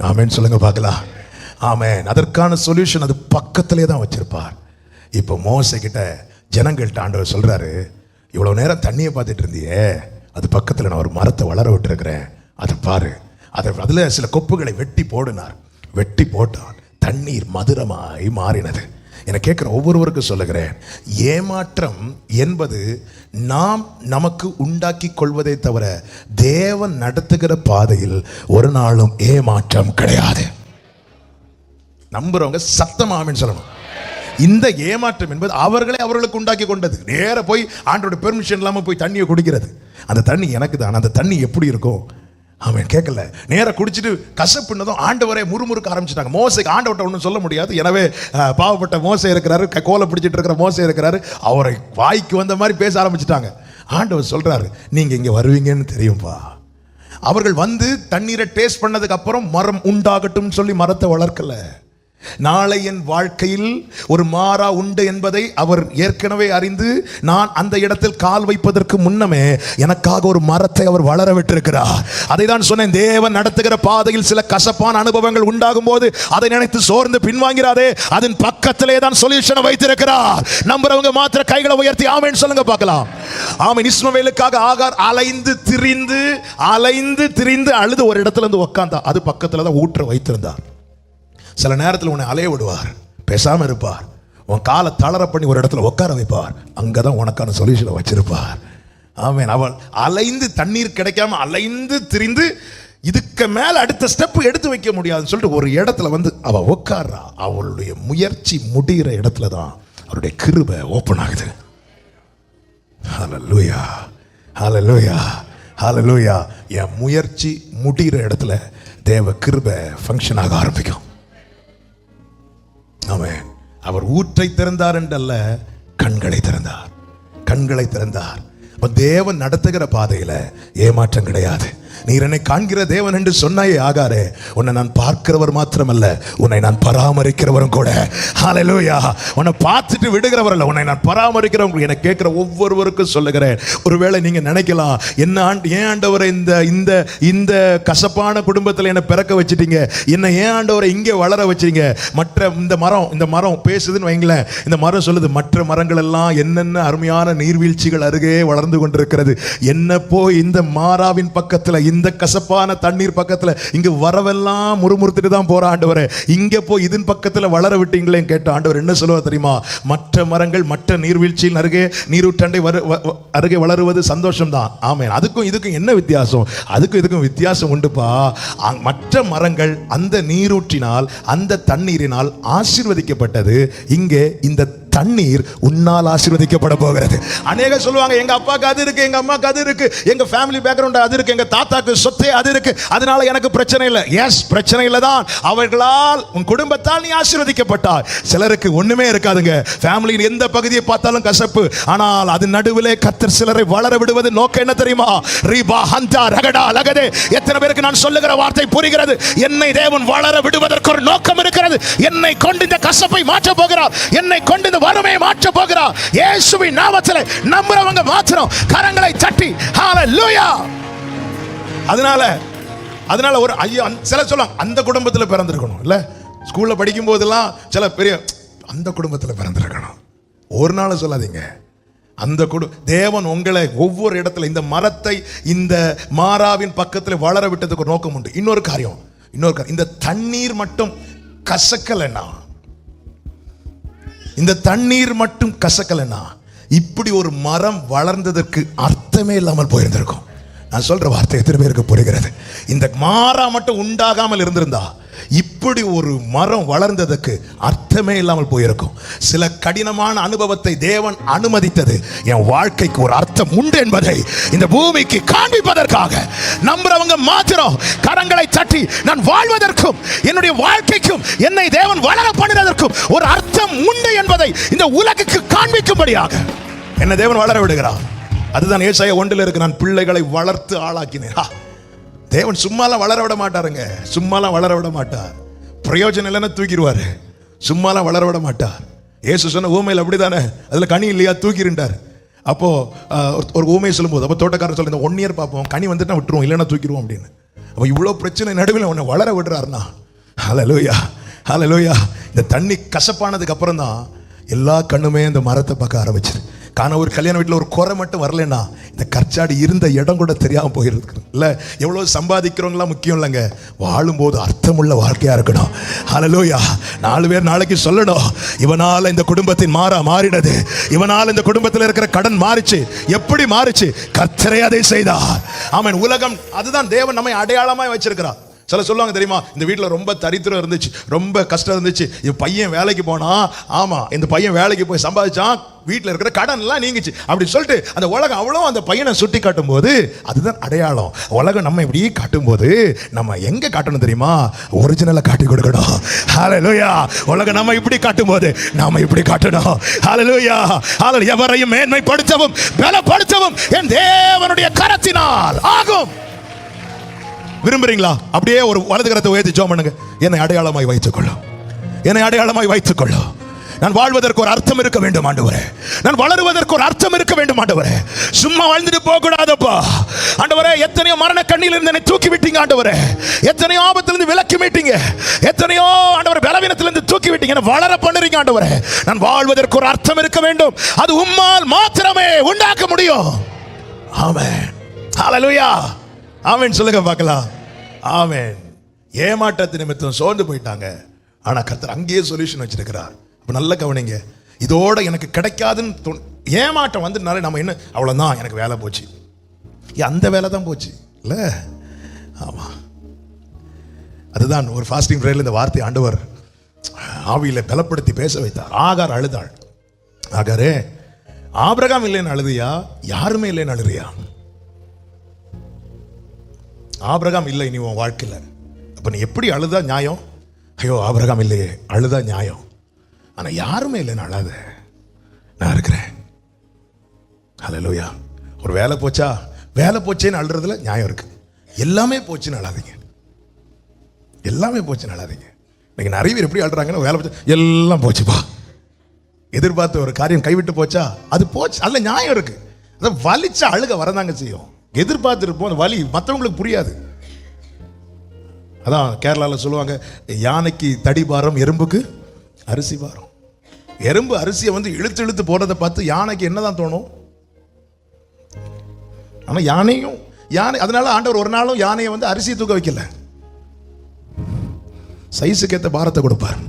ஆமேன் சொல்லுங்க பார்க்கலாம். ஆமேன். அதற்கான சொல்யூஷன் அது பக்கத்திலே தான் வச்சிருப்பார். இப்போ மோசே கிட்ட ஜனங்கள்ட்ட ஆண்டவர் சொல்றாரு, இவ்வளவு நேரம் தண்ணியை பார்த்துட்டு இருந்தியே, அது பக்கத்தில் நான் ஒரு மரத்தை வளர விட்டுருக்கிறேன், அதை பாரு. அதில் சில கொப்புகளை வெட்டி போடினார். வெட்டி போட்டான், தண்ணீர் மதுரமாய் மாறினது. என கேட்குற ஒவ்வொருவருக்கும் சொல்லுகிறேன், ஏமாற்றம் என்பது நாம் நமக்கு உண்டாக்கி கொள்வதை தவிர தேவன் நடத்துகிற பாதையில் ஒரு நாளும் ஏமாற்றம் கிடையாது. நம்புறவங்க சத்தமாமின்னு சொல்லணும். இந்த ஏமாற்றம் என்பது அவர்களே அவர்களுக்கு உண்டாக்கி கொண்டது. நேர போய் ஆண்டோட பெர்மிஷன் இல்லாமல் போய் தண்ணியை குடிக்கிறது. அந்த தண்ணி எனக்கு தான். அந்த தண்ணி எப்படி இருக்கும்? அவன் கேட்கல. நேர குடிச்சிட்டு கசப்புன்னதும் ஆண்டவரே முறுமுறுக்க ஆரம்பிச்சிட்டாங்க. மோசைக்கு ஆண்டவர்கிட்ட ஒன்றும் சொல்ல முடியாது. எனவே பாவப்பட்ட மோசை இருக்கிறாரு, கோலை பிடிச்சிட்டு இருக்கிற மோசை இருக்கிறாரு, அவரை வாய்க்கு வந்த மாதிரி பேச ஆரம்பிச்சிட்டாங்க. ஆண்டவர் சொல்றாரு, நீங்க இங்க வருவீங்கன்னு தெரியும்பா. அவர்கள் வந்து தண்ணீரை டேஸ்ட் பண்ணதுக்கு அப்புறம் மரம் உண்டாகட்டும் சொல்லி மரத்தை வளர்க்கல. நாளை என் வாழ்க்கையில் ஒரு மாறா உண்டு என்பதை அவர் ஏற்கனவே அறிந்து நான் அந்த இடத்தில் கால் வைப்பதற்கு முன்னமே எனக்காக ஒரு மரத்தை அவர் வளர விட்டிருக்கிறார். அதை தான் சொன்னேன். தேவன் நடத்துகிற பாதையில் சில கசப்பான அனுபவங்கள் உண்டாகும் போது அதை நினைத்து சோர்ந்து பின்வாங்கிறாதே, அதன் பக்கத்திலே தான் சொல்யூஷனை வைத்திருக்கிறார். நம்புறவங்க மாத்திர கைகளை உயர்த்தி ஆமென் சொல்லுங்க பார்க்கலாம். ஆமென். இஸ்மவேலுக்காக ஆகார் அலைந்து திரிந்து அழுது ஒரு இடத்துல இருந்து உட்கார்ந்தா. அது பக்கத்துல தான் ஊற்ற வைத்திருந்தார். சில நேரத்தில் உன்னை அலைய விடுவார், பேசாம இருப்பார், உன் காலை தளர பண்ணி ஒரு இடத்துல உட்கார வைப்பார். அங்கதான் உனக்கான சொல்யூஷனை வச்சிருப்பார். ஆமென். அவள் அலைந்து தண்ணீர் கிடைக்காம அலைந்து திரிந்து இதுக்கு மேல அடுத்த ஸ்டெப் எடுத்து வைக்க முடியாதுன்னு சொல்லிட்டு ஒரு இடத்துல வந்து அவ உட்கார்றா. அவளுடைய முயற்சி முடிகிற இடத்துல தான் அவருடைய கிருபை ஓப்பன் ஆகுது. ஹல்லேலூயா, ஹல்லேலூயா, ஹல்லேலூயா. என் முயற்சி முடிகிற இடத்துல தேவ கிருபை ஃபங்க்ஷன் ஆக ஆரம்பிக்கும். ஆமென். அவர் ஊற்றை திறந்தார் என்றல்ல, கண்களை திறந்தார். கண்களை திறந்தார். அப்ப தேவன் நடத்துகிற பாதையில ஏமாற்றம் கிடையாது. நீர் என்னை காண்கிற தேவன் என்று சொன்னாயே ஆகாரே, உன்னை நான் பார்க்கிறவர் மாத்திரமல்ல, உன்னை நான் பராமரிக்கிறவரும் கூட. ஹல்லேலூயா. உன்னை பார்த்துட்டு விடுகிறவர் அல்ல, உன்னை நான் பராமரிக்கிறவங்க. எனக்கு கேட்கிற ஒவ்வொருவருக்கும் சொல்லுகிறேன். ஒருவேளை நீங்க நினைக்கலாம், என்ன ஏன் ஆண்டவரை இந்த இந்த கசப்பான குடும்பத்தில் என்னை பிறக்க வச்சிட்டீங்க, என்ன ஏன் ஆண்டவரை இங்கே வளர வச்சீங்க. மற்ற இந்த மரம் பேசுதுன்னு வைங்களேன். இந்த மரம் சொல்லுது, மற்ற மரங்கள் எல்லாம் என்னென்ன அருமையான நீர்வீழ்ச்சிகள் அருகே வளர்ந்து கொண்டிருக்கிறது, என்ன போய் இந்த மாறாவின் பக்கத்தில், இந்த கசப்பான தண்ணீர் பக்கத்துல இங்க வரவெல்லாம் முறுமுறுத்துட்டு தான் போற ஆண்டவரே, இங்க போய் இதன் பக்கத்துல வளர விட்டீங்களே கேட்ட ஆண்டவர் என்ன சொல்லுவா தெரியுமா? மற்ற மரங்கள் மற்ற நீர்வீழ்ச்சியின் அருகே நீரூற்றண்டை அருகே வளருவது சந்தோஷம் தான். ஆமென். அதுக்கும் இதுக்கும் என்ன வித்தியாசம்? அதுக்கும் இதுக்கும் வித்தியாசம் உண்டுப்பா. மற்ற மரங்கள் அந்த நீரூற்றினால், அந்த தண்ணீரினால் ஆசீர்வதிக்கப்பட்டது. இங்கே இந்த தண்ணீர் உன்னால் ஆசீர்வதிக்கப்பட போகிறது. அநேக சொல்லுவாங்க, எங்க அப்பாக்கு அது இருக்கு, எங்க அம்மாக்கு அது இருக்கு, எங்க ஃபேமிலி பேக்ரவுண்ட் அது இருக்கு, எங்க தாத்தாக்கு சொத்தே அது இருக்கு, அதனால எனக்கு பிரச்சனை இல்லை. எஸ், பிரச்சனை இல்லை தான். அவர்களால், உன் குடும்பத்தால் நீ ஆசீர்வதிக்கப்பட்டாய். சிலருக்கு ஒண்ணுமே இருக்காதுங்க. ஃபேமிலியின் எந்த பகுதியை பார்த்தாலும் கசப்பு. ஆனால் அது நடுவிலே கர்த்தர் சிலரை வளர விடுவது நோக்கம் என்ன தெரியுமா? ரீபா ஹந்தா ரகடா லகதே. எத்தனை பேருக்கு நான் சொல்லுகிற வார்த்தை புரிகிறது? என்னை தேவன் வளர விடுவதற்கு ஒரு நோக்கம் இருக்கிறது. என்னை கொண்டு இந்த கசப்பை மாற்ற போகிறார், என்னை கொண்டு இந்த வறுமையை மாற்ற போகிறார். இயேசுவின் நாமத்திலே நம்புறவங்க மாத்திரம் கரங்களை தட்டி ஹல்லேலூயா. அதனால ஒரு ஐயா சில சொல்லுவாங்க, அந்த குடும்பத்தில் பிறந்திருக்கணும் இல்ல, ஸ்கூல்ல படிக்கும் போதெல்லாம் சில பெரிய அந்த குடும்பத்தில் பிறந்திருக்கணும். ஒரு நாள் சொல்லாதீங்க. அந்த தேவன் உங்களை ஒவ்வொரு இடத்துல இந்த மரத்தை இந்த மாறாவின் பக்கத்தில் வளர விட்டதுக்கு ஒரு நோக்கம் உண்டு. இன்னொரு காரியம், இந்த தண்ணீர் மட்டும் கசக்கலைன்னா, இந்த தண்ணீர் மட்டும் கசக்கலைன்னா, இப்படி ஒரு மரம் வளர்ந்ததற்கு அர்த்தமே இல்லாமல் போயிருந்திருக்கும். நான் சொல்ற வார்த்தை எத்தனை பேருக்கு புரிகிறது? இந்த மாறா மட்டும் உண்டாகாமல் இருந்திருந்தா இப்படி ஒரு மரம் வளர்ந்ததுக்கு அர்த்தமே இல்லாமல் போயிருக்கும். சில கடினமான அனுபவத்தை தேவன் அனுமதித்தது என் வாழ்க்கைக்கு ஒரு அர்த்தம் உண்டு என்பதை இந்த பூமிக்கு காண்பிப்பதற்காக. நம்புறவங்க மாத்திரம் கரங்களை தட்டி, நான் வாழ்வதற்கும் என்னுடைய வாழ்க்கைக்கும் என்னை தேவன் வளர பண்ணினதற்கும் ஒரு அர்த்தம் உண்டு என்பதை இந்த உலகுக்கு காண்பிக்கும்படியாக என்னை தேவன் வளர விடுகிறார். அதுதான் ஏசாயா 1 இருக்கு, நான் பிள்ளைகளை வளர்த்து ஆளாக்கினேன். தேவன் சும்மாலாம் வளர விட மாட்டாருங்க. சும்மாலாம் வளர விட மாட்டார். பிரயோஜனம் இல்லைன்னா தூக்கிடுவாரு. சும்மாலாம் வளர விட மாட்டார். இயேசு சொன்ன ஊமையில் அப்படிதானே, அதுல கனி இல்லையா தூக்கிருந்தார். அப்போ ஒரு ஊமையை சொல்லும்போது, அப்போ தோட்டக்காரர் சொல்ல, இந்த 1 இயர் பார்ப்போம், கனி வந்துட்டு விட்டுருவோம், இல்லைன்னா தூக்கிடுவோம் அப்படின்னு. அப்போ இவ்வளோ பிரச்சனை நடுவில் உன்னை வளர விடுறாருன்னா, ஹல்லேலூயா ஹல்லேலூயா. இந்த தண்ணி கசப்பானதுக்கு அப்புறம் தான் எல்லா கண்ணுமே இந்த மரத்தை பார்க்க ஆரம்பிச்சிரு. காரணம், ஒரு கல்யாண வீட்டில் ஒரு குறை மட்டும் வரலன்னா இந்த கற்சாடி இருந்த இடம் கூட தெரியாமல் போயிருக்கு இல்லை. எவ்வளோ சம்பாதிக்கிறவங்களாம் முக்கியம் இல்லைங்க, வாழும்போது அர்த்தமுள்ள வாழ்க்கையா இருக்கணும். ஹல்லேலூயா. 4 பேர் நாளைக்கு சொல்லணும், இவனால் இந்த குடும்பத்தின் மாறினது, இவனால் இந்த குடும்பத்தில் இருக்கிற கடன் மாறிச்சு. எப்படி மாறிச்சு? கர்த்தரே அதை செய்தார். ஆமென். உலகம் அதுதான் தேவன் நம்மை அடையாளமாய் வச்சிருக்கிறார். சில சொல்லுவாங்க தெரியுமா, இந்த வீட்டில் ரொம்ப தரித்திரம் இருந்துச்சு, ரொம்ப கஷ்டம் இருந்துச்சு, இந்த பையன் வேலைக்கு போனா, ஆமா இந்த பையன் வேலைக்கு போய் சம்பாதிச்சான், வீட்டில் இருக்கிற கடன் எல்லாம் நீங்கிச்சு அப்படி சொல்லிட்டு அந்த உலகம் அவ்வளோ அந்த பையனை சுட்டி காட்டும் போது அதுதான் அடையாளம். உலகம் நம்ம இப்படி காட்டும் போது நம்ம எங்க காட்டணும் தெரியுமா? ஒரிஜினலை காட்டி கொடுக்கணும். ஹல்லேலூயா. உலகம் நம்ம இப்படி காட்டும் போது நாம இப்படி காட்டணும். ஹல்லேலூயா. எவரையும் மேன்மைப்படுத்தவும் பலப்படுத்தவும் என் தேவனுடைய கரத்தினால் ஆகும். விரும்புறீங்களா? அப்படியே ஒரு வலது கரத்தை உயர்த்தி ஜெபம் பண்ணுங்க. என்னை அடையாளமாய் வைத்துக்கொள்ளும், என்னை அடையாளமாய் வைத்துக்கொள்ளும். நான் வாழ்வதற்கு ஒரு அர்த்தம் இருக்க வேண்டும் ஆண்டவரே, நான் வளருவதற்கு ஒரு அர்த்தம் இருக்க வேண்டும் ஆண்டவரே. சும்மா வாழ்ந்துட்டு போக கூடாதப்பா ஆண்டவரே. எத்தனையோ மரண கண்ணில் இருந்து என்னை தூக்கி விட்டீங்க ஆண்டவரே, எத்தனையோ ஆபத்திலிருந்து விலக்கி மீட்டீங்க, எத்தனையோ ஆண்டவர் பலவீனத்திலிருந்து தூக்கி விட்டீங்க, என்ன வளர பண்ணுறீங்க ஆண்டவரே. நான் வாழ்வதற்கு ஒரு அர்த்தம் இருக்க வேண்டும், அது உம்மால் மாத்திரமே உண்டாக்க முடியும். ஆமென். ஹல்லேலூயா. ஆமென் சொல்லுங்க பார்க்கலாம். ஆமென். ஏமாற்றத்தின் நிமித்தம் சோர்ந்து போயிட்டாங்க, ஆனா கர்த்தர் அங்கேயே சொல்யூஷன் வச்சிருக்கிறார். அப்ப நல்ல கவனிங்க, இதோட எனக்கு கிடைக்காதுன்னு ஏமாற்றம் வந்துனாலே நம்ம என்ன அவ்வளவுதான், எனக்கு வேலை போச்சு, அந்த வேலை தான் போச்சு இல்ல. ஆமா, அதுதான் ஒரு ஃபாஸ்டிங் பிரேயர்ல இந்த வார்த்தை ஆண்டவர் ஆவியில பலப்படுத்தி பேச வைத்தார். ஆகார் அழுதாள். ஆகாரே, ஆபிரகாம் இல்லைன்னு அழுதியா? யாருமே இல்லைன்னு அழுறியா? ஆபிரகாம் இல்லை நீ உன் வாழ்க்கையில், அப்ப நீ எப்படி அழுதா நியாயம்? ஐயோ ஆபிரகாம் இல்லையே, அழுதா நியாயம். ஆனா யாருமே இல்லைன்னு அழாத. நான் இருக்கிறேன். ஹல்லேலூயா. ஒரு வேலை போச்சா, வேலை போச்சேன்னு அழுறதுல நியாயம் இருக்கு. எல்லாமே போச்சுன்னு அழாதீங்க. எல்லாமே போச்சுன்னு அழாதீங்க. இன்னைக்கு நிறைய பேர் எப்படி அழுறாங்கன்னா, வேலை போச்சு, எல்லாம் போச்சுப்பா. எதிர்பார்த்த ஒரு காரியம் கைவிட்டு போச்சா, அது போச்சு, அதில் நியாயம் இருக்கு. அதை வலிச்சா அழுக வரதாங்க செய்யும். எதிர்பார்த்துருப்போம், அந்த வலி மற்றவங்களுக்கு புரியாது. அதான் கேரளாவில் சொல்லுவாங்க, யானைக்கு தடி பாரம், எறும்புக்கு அரிசி பாரம். எறும்பு அரிசியை வந்து இழுத்து இழுத்து போடுறதை பார்த்து யானைக்கு என்னதான் தோணும்? ஆனால் யானை, அதனால ஆண்டவர் ஒரு நாளும் யானையை வந்து அரிசியை தூக்க வைக்கல, சைஸுக்கு ஏற்ற பாரத்தை கொடுப்பார்.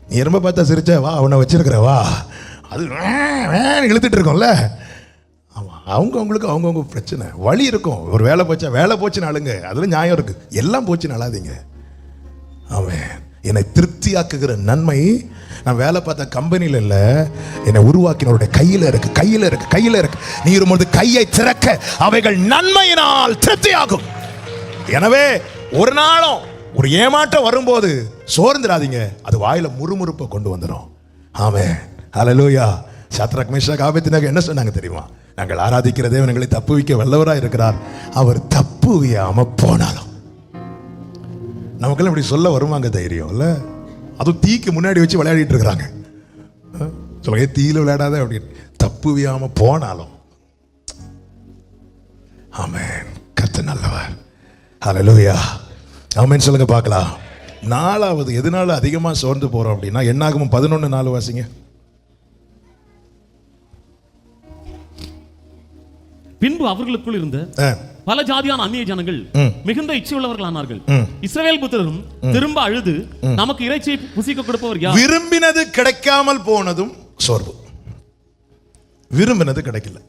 நீ எறும்பை பார்த்தா சிரிச்ச, வா அவனை வச்சிருக்கிற வா, அது இழுத்துட்டு இருக்கோம்ல. ஆமாம், அவங்கவுங்களுக்கு பிரச்சனை, வழி இருக்கும். ஒரு வேலை போச்சா, வேலை போச்சுன்னு அழுங்க, அதில் நியாயம் இருக்கு. எல்லாம் போச்சுன்னு அழாதீங்க. ஆமென். என்னை திருப்தியாக்குகிற நன்மை நான் வேலை பார்த்த கம்பெனியில் இல்லை, என்னை உருவாக்கினவருடைய கையில் இருக்கு, கையில் இருக்கு, கையில் இருக்கு. நீ இருப்பது கையை திறக்க அவைகள் நன்மையினால் திருப்தியாகும். எனவே ஒரு நாளும் ஒரு ஏமாற்றம் வரும்போது சோர்ந்துடாதீங்க, அது வாயில முறுமுறுப்பை கொண்டு வந்துடும். ஆமென். ஹல்லேலூயா. சாத்ராக் மேஷாக் ஆபேத்நேகோ என்ன சொன்னாங்க தெரியுமா? நாங்கள் ஆராதிக்கிற தேவன் எங்களை தப்புவிக்க வல்லவராக இருக்கிறார், அவர் தப்புவியாம போனாலும். நமக்கெல்லாம் இப்படி சொல்ல வருவாங்க தைரியம் இல்ல? அதுவும் தீக்கு முன்னாடி வச்சு விளையாடிட்டு இருக்கிறாங்க. சொல்லுங்க, தீயில விளையாடாத அப்படின்னு. தப்புவியாம போனாலும். ஆமென். கர்த்தர் நல்லவர். ஹல்லேலூயா. ஆமென் சொல்லுங்க பார்க்கலாம். நாலாவது, எதனால அதிகமா சோர்ந்து போறோம் அப்படின்னா, என்னாகும் 11:4 வாசிங்க. பின்பு அவர்களுக்குள் இருந்த பல ஜாதியான அந்நிய ஜனங்கள் மிகுந்த இச்சை உள்ளவர்களானார்கள். இஸ்ரவேல் புத்திரரும் திரும்ப அழுது, நமக்கு இறைச்சியை புசிக்க கொடுப்பவர் யார்? விரும்பினது கிடைக்காமல் போனதும் சோர்வு. விரும்பினது கிடைக்கல.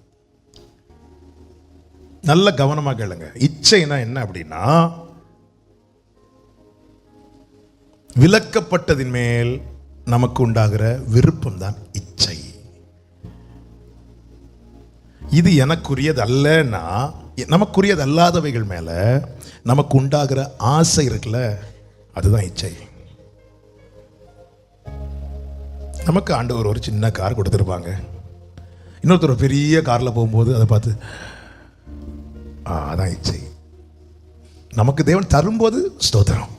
நல்ல கவனமா கேளுங்க. இச்சைனா என்ன அப்படின்னா, விலக்கப்பட்டதின் மேல் நமக்கு உண்டாகிற விருப்பம் தான் இச்சை. இது எனக்குரியது அல்லன்னா, நமக்குரியது அல்லாதவைகள் மேல நமக்கு உண்டாகிற ஆசை இருக்குல்ல, அதுதான் இச்சை. நமக்கு ஆண்டவர் ஒரு சின்ன கார் கொடுத்துருப்பாங்க, இன்னொருத்தர் பெரிய கார்ல போகும்போது அதை பார்த்து அதான் இச்சை. நமக்கு தேவன் தரும்போது ஸ்தோத்திரம்.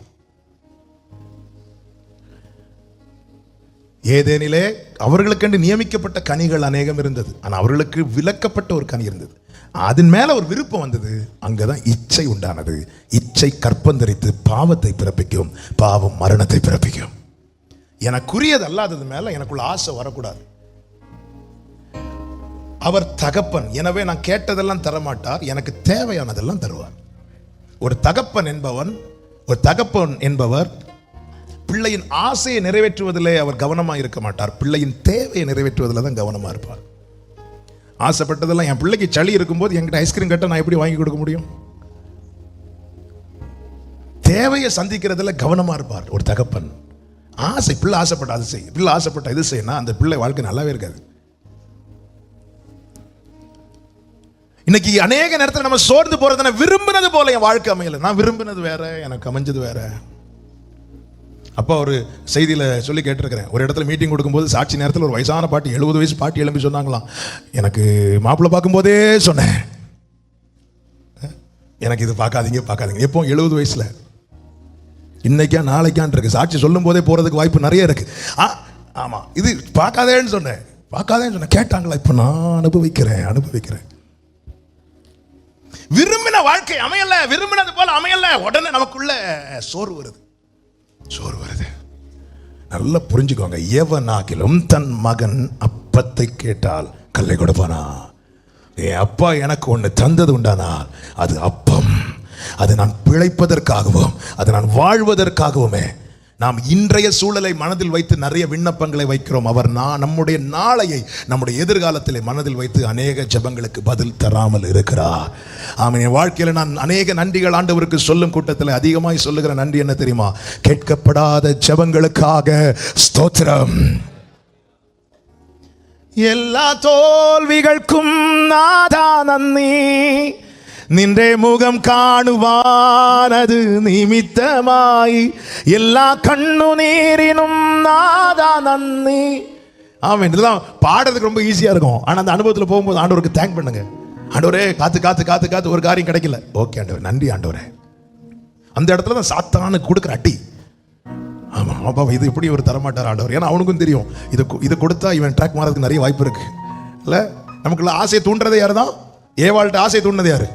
ஏதேனிலே அவர்களுக்கென்று நியமிக்கப்பட்ட கனிகள் அநேகம் இருந்தது, ஆனால் அவர்களுக்கு விலக்கப்பட்ட ஒரு கனி இருந்தது. அதன் மேல ஒரு விருப்பம் வந்தது, அங்கதான் இச்சை உண்டானது. இச்சை கற்பந்தரித்து பாவத்தை பிறப்பிக்கும், பாவம் மரணத்தை பிறப்பிக்கும். எனக்குரியது அல்லாதது மேல எனக்குள்ள ஆசை வரக்கூடாது. அவர் தகப்பன், எனவே நான் கேட்டதெல்லாம் தரமாட்டார், எனக்கு தேவையானதெல்லாம் தருவார். ஒரு தகப்பன் என்பவர் பிள்ளையின் ஆசையை நிறைவேற்றுவதிலே அவர் கவனமா இருக்க மாட்டார், பிள்ளையின் தேவையை நிறைவேற்றுவதில் தான் கவனமா இருப்பார். ஆசைப்பட்டதெல்லாம், என் பிள்ளைக்கு சளி இருக்கும்போது என்கிட்ட ஐஸ்கிரீம் கேட்டால் நான் எப்படி வாங்கி கொடுக்க முடியும்? தேவையை சந்திக்கிறதுல கவனமா இருப்பார் ஒரு தகப்பன். ஆசை, பிள்ளை ஆசைப்பட்ட அது செய், பிள்ளை ஆசைப்பட்ட இது செய்யணும், அந்த பிள்ளை வாழ்க்கை நல்லாவே இருக்காது. இன்னைக்கு அநேக நேரத்தில் நம்ம சோர்ந்து போறது, விரும்பினது போல என் வாழ்க்கை அமையல, நான் விரும்பினது வேற, எனக்கு அமைஞ்சது வேற. அப்போ ஒரு செய்தியில் சொல்லி கேட்டிருக்கிறேன், ஒரு இடத்துல மீட்டிங் கொடுக்கும்போது சாட்சி நேரத்தில் ஒரு வயசான பாட்டி, 70 வயசு பாட்டி எழும்பி சொன்னாங்களாம், எனக்கு மாப்பிள்ளை பார்க்கும்போதே சொன்னேன், எனக்கு இது பார்க்காதீங்க. எப்போ? 70 வயசுல. இன்னைக்கா நாளைக்கான் இருக்கு. சாட்சி சொல்லும் போதே போறதுக்கு வாய்ப்பு நிறைய இருக்கு. ஆமா, இது பார்க்காதேன்னு சொன்னேன். கேட்டாங்களா? இப்போ நான் அனுபவிக்கிறேன். விரும்பின வாழ்க்கை அமையல, விரும்பினது போல அமையல, உடனே நமக்குள்ள சோர்வு வருது. நல்லா புரிஞ்சுக்கோங்க. எவனாகிலும் தன் மகன் அப்பத்தை கேட்டால் கல்லை கொடுப்பானா? என் அப்பா எனக்கு ஒன்று தந்தது உண்டானால் அது அப்பம். அது நான் பிழைப்பதற்காகவும் அது நான் வாழ்வதற்காகவுமே. நாம் இன்றைய சூழலை மனதில் வைத்து நிறைய விண்ணப்பங்களை வைக்கிறோம். அவர் நம்முடைய நாளையை, நம்முடைய எதிர்காலத்திலே மனதில் வைத்து அநேக ஜெபங்களுக்கு பதில் தராமல் இருக்கிறார். ஆமென். என் வாழ்க்கையில் நான் அநேக நன்றிகள் ஆண்டவருக்கு சொல்லும் கூட்டத்தில் அதிகமாய் சொல்லுகிற நன்றி என்ன தெரியுமா? கேட்கப்படாத ஜெபங்களுக்காக ஸ்தோத்திரம். எல்லா தோல்விகளுக்கும் நாதா நன்றி, நின்றே முகம் காணுவானது நிமித்தமாய், எல்லா கண்ணு நீரினும் நாதா நன்றி, ஆமாம், இதெல்லாம் பாடுறதுக்கு ரொம்ப ஈஸியாக இருக்கும். ஆனால் அந்த அனுபவத்தில் போகும்போது ஆண்டவருக்கு தேங்க் பண்ணுங்க. ஆண்டவரே, காத்து காத்து காத்து காத்து ஒரு காரியம் கிடைக்கல. ஓகே ஆண்டவர், நன்றி ஆண்டவரே. அந்த இடத்துல தான் சாத்தானுக்கு கொடுக்குற அடி. ஆமாம் அப்பா, இது இப்படி ஒரு தரமாட்டார் ஆண்டவர். ஏன்னா அவனுக்கும் தெரியும் இதை கொடுத்தா இவன் ட்ராக் மாறதுக்கு நிறைய வாய்ப்பு இருக்கு. இல்லை, நமக்குள்ள ஆசையை தூண்டுறதே யாரு தான்? ஏவாள்கிட்ட ஆசையை தூண்டினது யாரு?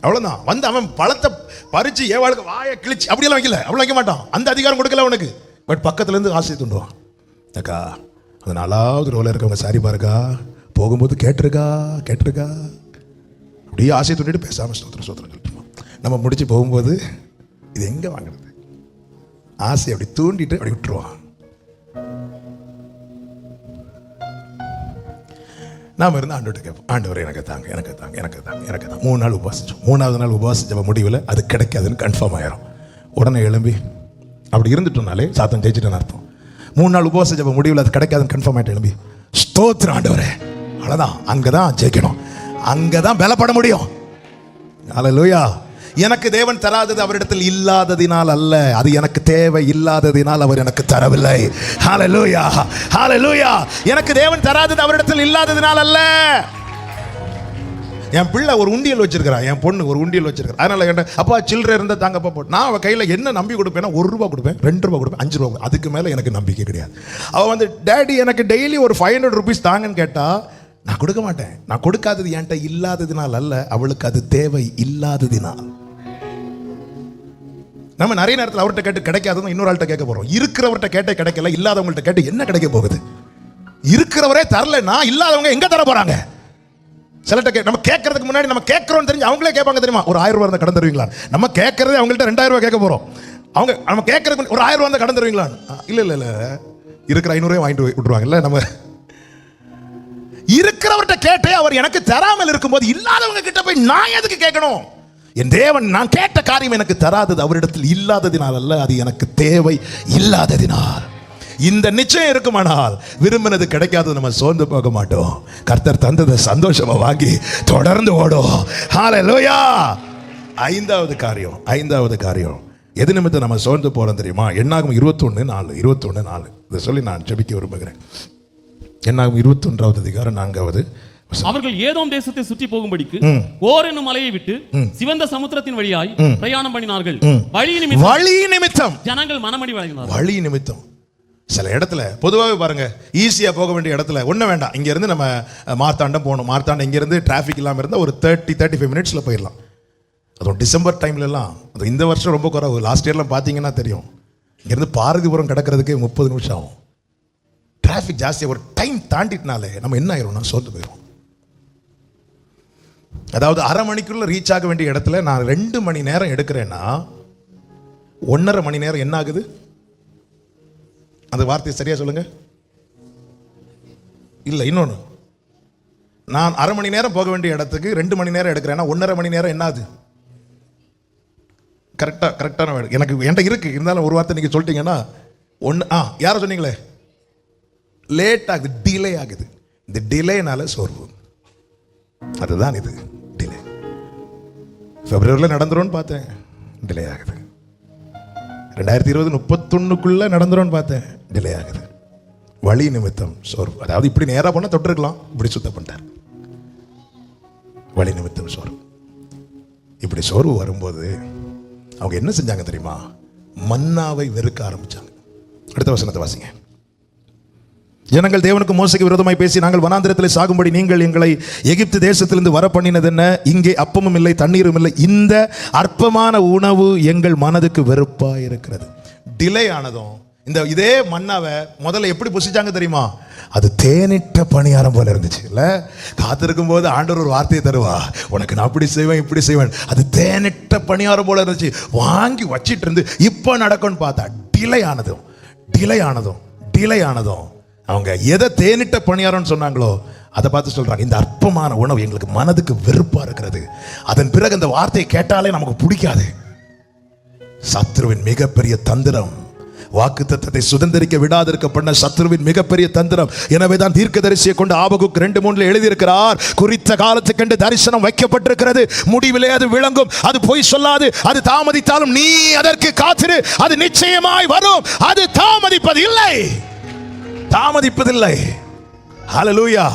அவ்வளோதான். வந்து அவன் பழத்தை பறிச்சு ஏவாளுக்கு வாயை கிழிச்சு அப்படியெல்லாம் வைக்கல, அவ்வளோ வைக்க மாட்டான். அந்த அதிகாரம் கொடுக்கல அவனுக்கு. பட் பக்கத்துலேருந்து ஆசையை தூண்டுவான். அக்கா, அந்த 4வது ரோல இருக்கவங்க சாரி பாருக்கா, போகும்போது கேட்டிருக்கா அப்படியே ஆசையை தூண்டிட்டு பேசாமல் சோத்திரம் சொல்லிட்டு நம்ம முடிச்சு போகும்போது இது எங்கே வாங்குறது? ஆசை அப்படி தூண்டிட்டு அப்படி விட்டுருவான். நாம இருந்து ஆண்டவர்கிட்ட கேட்போம், ஆண்டவர் எனக்கு தாங்க 3 நாள் உபவாசிச்சோம். 3வது நாள் உபவாசிச்ச முடிவில் அது கிடைக்காதுன்னு கன்ஃபார்ம் ஆயிரும். உடனே எழும்பி அப்படி இருந்துட்டோம்னாலே சாத்தன் ஜெயிச்சுட்டேன்னு அர்த்தம். 3 நாள் உபவாசிச்ச முடிவில் அது கிடைக்காதுன்னு கன்ஃபார்ம் ஆகிட்டு எழும்பி ஸ்தோத்திரம் ஆண்டவரே, அவ்வளோதான். அங்கதான் ஜெயிக்கணும், அங்கதான் பலப்பட முடியும். அல்லேலூயா. எனக்கு தேவன் தராதது அவரிடத்தில் இல்லாததினால் அல்ல, அது எனக்கு தேவை இல்லாததினால் அவர் எனக்கு தரவில்லை. ஹல்லேலூயா, ஹல்லேலூயா. எனக்கு தேவன் தராதது அவரிடத்தில் இல்லாததினால் அல்ல. என் பிள்ளை ஒரு உண்டியல் வச்சிருக்கிறா, என் பொண்ணு ஒரு உண்டியல் வச்சிருக்கிறா. அதனால என்ன, அப்பா சில்லறை இருந்தால் தாங்கப்பா போட்டு. நான் அவள் கையில் என்ன நம்பி கொடுப்பேன்னா, 1 ரூபா கொடுப்பேன், 2 ரூபா கொடுப்பேன், 5 ரூபா. அதுக்கு மேலே எனக்கு நம்பிக்கை கிடையாது. அவள் வந்து டேடி எனக்கு டெய்லி ஒரு 500 ருபீஸ் தாங்கன்னு கேட்டா நான் கொடுக்க மாட்டேன். நான் கொடுக்காதது என்கிட்ட இல்லாததினால் அல்ல, அவளுக்கு அது தேவை இல்லாததினால். நம்ம நிறைய நேரத்தில் அவர்கிட்ட கேட்டு கிடைக்காததும் இன்னொரு ஆள்கிட்ட கேட்க போறோம். இருக்கிறவர்கிட்ட கேட்டே கிடைக்கல, இல்லாதவங்கள்ட்ட கேட்டு என்ன கிடைக்க போகுது? இருக்கிறவரே தரலன்னா இல்லாதவங்க எங்க தர போறாங்க? சிலட்ட நம்ம கேட்கறதுக்கு முன்னாடி நம்ம கேட்கறோம்னு தெரிஞ்சு அவங்களே கேட்பாங்க தெரியுமா, ஒரு 1000 ரூபாய் இருந்தால் கடன் தருவீங்களா? நம்ம கேட்கறதே அவங்கள்ட்ட 2000 ரூபாய் கேட்க போறோம். அவங்க நம்ம கேட்கறதுக்கு ஒரு 1000 ரூபாய் இருந்தால் கடன் தருவீங்களா? இல்ல இருக்கிற 500 ரூபாய் வாங்கிட்டு விட்டுருவாங்க. இல்ல, நம்ம இருக்கிறவர்கிட்ட கேட்டே அவர் எனக்கு தராமல் இருக்கும்போது இல்லாதவங்க கிட்ட போய் நான் எதுக்கு கேட்கணும்? என் தேவன் நான் கேட்ட காரியம் எனக்கு தராதது அவரிடத்தில் இல்லாததினால் அல்ல, அது எனக்கு தேவை இல்லாததினால். இந்த நிச்சயம் இருக்குமானால் விரும்பினது கிடைக்காதது நம்ம சோர்ந்து போக மாட்டோம். கர்த்தர் தந்ததை சந்தோஷமா வாங்கி தொடர்ந்து ஓடும். ஹல்லேலூயா. 5வது காரியம் எது நிமித்தம் நம்ம சோர்ந்து போறோம் தெரியுமா? என்னாகும் 21:4 இதை சொல்லி நான் ஜெபிக்க விரும்புகிறேன். என்னாகும் 21வது அதிகாரம் 4வது. அவர்கள் ஏதோம் தேசத்தை சுற்றி போகும்படிக்கு ஓர் என்னும் மலையை விட்டு சிவந்த சமுத்திரத்தின் வழியாய் பிரயாணம் பண்ணினார்கள். வழி நிமித்தம் ஜனங்கள் மனமடி வழங்கினார்கள். வழி நிமித்தம் சில இடத்துல பொதுவாகவே பாருங்க, ஈஸியா போக வேண்டிய இடத்துல ஒன்றும் வேண்டாம், இங்க இருந்து நம்ம மார்த்தாண்டம் போகணும். மார்த்தாண்டம் இங்க இருந்து டிராஃபிக் இல்லாமல் இருந்தால் ஒரு 30-35 மினிட்ஸ்ல போயிடலாம். அதுவும் டிசம்பர் டைம்ல எல்லாம், அது இந்த வருஷம் ரொம்ப குறைவு. லாஸ்ட் இயர்லாம் பார்த்தீங்கன்னா தெரியும், இங்கேருந்து பாரதிபுரம் கிடக்கிறதுக்கு 30 நிமிஷம் ஆகும். டிராஃபிக் ஜாஸ்தியாக ஒரு டைம் தாண்டிட்டுனாலே நம்ம என்ன ஆயிடும்னா சோர்ந்து போயிடும். அதாவது 1/2 மணிக்குள்ள ரீச் ஆக வேண்டிய இடத்துல நான் 2 மணி நேரம் எடுக்கிறேன்னா 1.5 மணி நேரம் என்ன ஆகுது? அந்த வார்த்தையை சரியா சொல்லுங்க. இல்ல, இன்னொன்று, நான் 1/2 மணி நேரம் போக வேண்டிய இடத்துக்கு 2 மணி நேரம் எடுக்கிறேன்னா 1.5 மணி நேரம் என்ன ஆகுது? கரெக்டான எனக்கு என்கிட்ட இருக்கு, இருந்தாலும் ஒரு வார்த்தை நீங்க சொல்லிட்டீங்கன்னா யாரை சொன்னீங்களே, லேட் ஆகுது, டிலே ஆகுது. இந்த டிலேனால சோர்வு, அதுதான் இது டிலே. பிப்ரவரியில் நடந்துரும்னு பார்த்தேன், டிலே ஆகுது. 2020 31க்குள்ள நடந்துரும்னு பார்த்தேன், டிலே ஆகுது. வழி நிமித்தம் சோர்வு. அதாவது இப்படி நேராக போனால் தொட்டிருக்கலாம், இப்படி சுத்தம் பண்ணிட்டார். வழி நிமித்தம் சோர்வு. இப்படி சோர்வு வரும்போது அவங்க என்ன செஞ்சாங்க தெரியுமா? மன்னாவை வெறுக்க ஆரம்பிச்சாங்க. அடுத்த வசனத்தை வாசிங்க. ஜனங்கள் தேவனுக்கு மோசைக்கு விரோதமாய் பேசி, நாங்கள் வனாந்திரத்தில் சாகும்படி நீங்கள் எங்களை எகிப்து தேசத்திலிருந்து வர பண்ணினது என்ன? இங்கே அப்பமும் இல்லை தண்ணீரும் இல்லை, இந்த அற்பமான உணவு எங்கள் மனதுக்கு வெறுப்பாக இருக்கிறது. டிலே ஆனதும் இதே மன்னாவை முதல்ல எப்படி புசிச்சாங்க தெரியுமா? அது தேனிட்ட பணியாரம் போல இருந்துச்சு. இல்ல, காத்திருக்கும் போது ஆண்டவர் ஒரு வார்த்தையை தருவா, உனக்கு நான் அப்படி செய்வேன் இப்படி செய்வேன். அது தேனிட்ட பணியாரம் போல இருந்துச்சு, வாங்கி வச்சிட்டு இருந்து இப்ப நடக்கும்னு பார்த்தா டிலே ஆனதும் அவங்க எதை தேனிட்ட பணியாரம்னு சொன்னாங்களோ அதை பார்த்து சொல்றாங்க, இந்த அற்பமான உணவு எங்களுக்கு மனதுக்கு வெறுப்பா இருக்கிறது. அதன் பிறகு அந்த வார்த்தையை கேட்டாலே நமக்கு பிடிக்காது. சத்ருவின் மிகப்பெரிய தந்திரம், வாக்குத்தத்தத்தை சுதந்திரிக்க விடாதிருக்க பண்ண சத்ருவின் மிகப்பெரிய தந்திரம். எனவேதான் தீர்க்கதரிசியை கொண்டு ஆபகுக் 2:3 எழுதியிருக்கிறார், குறித்த காலத்துக்கு கண்டு தரிசனம் வைக்கப்பட்டிருக்கிறது, முடிவிலே அது விளங்கும், அது பொய் சொல்லாது, அது தாமதித்தாலும் நீ அதற்கு காத்திரு, அது நிச்சயமாய் வரும், அது தாமதிப்பது இல்லை. தாமதிப்பதில்லை. ஹalleluya,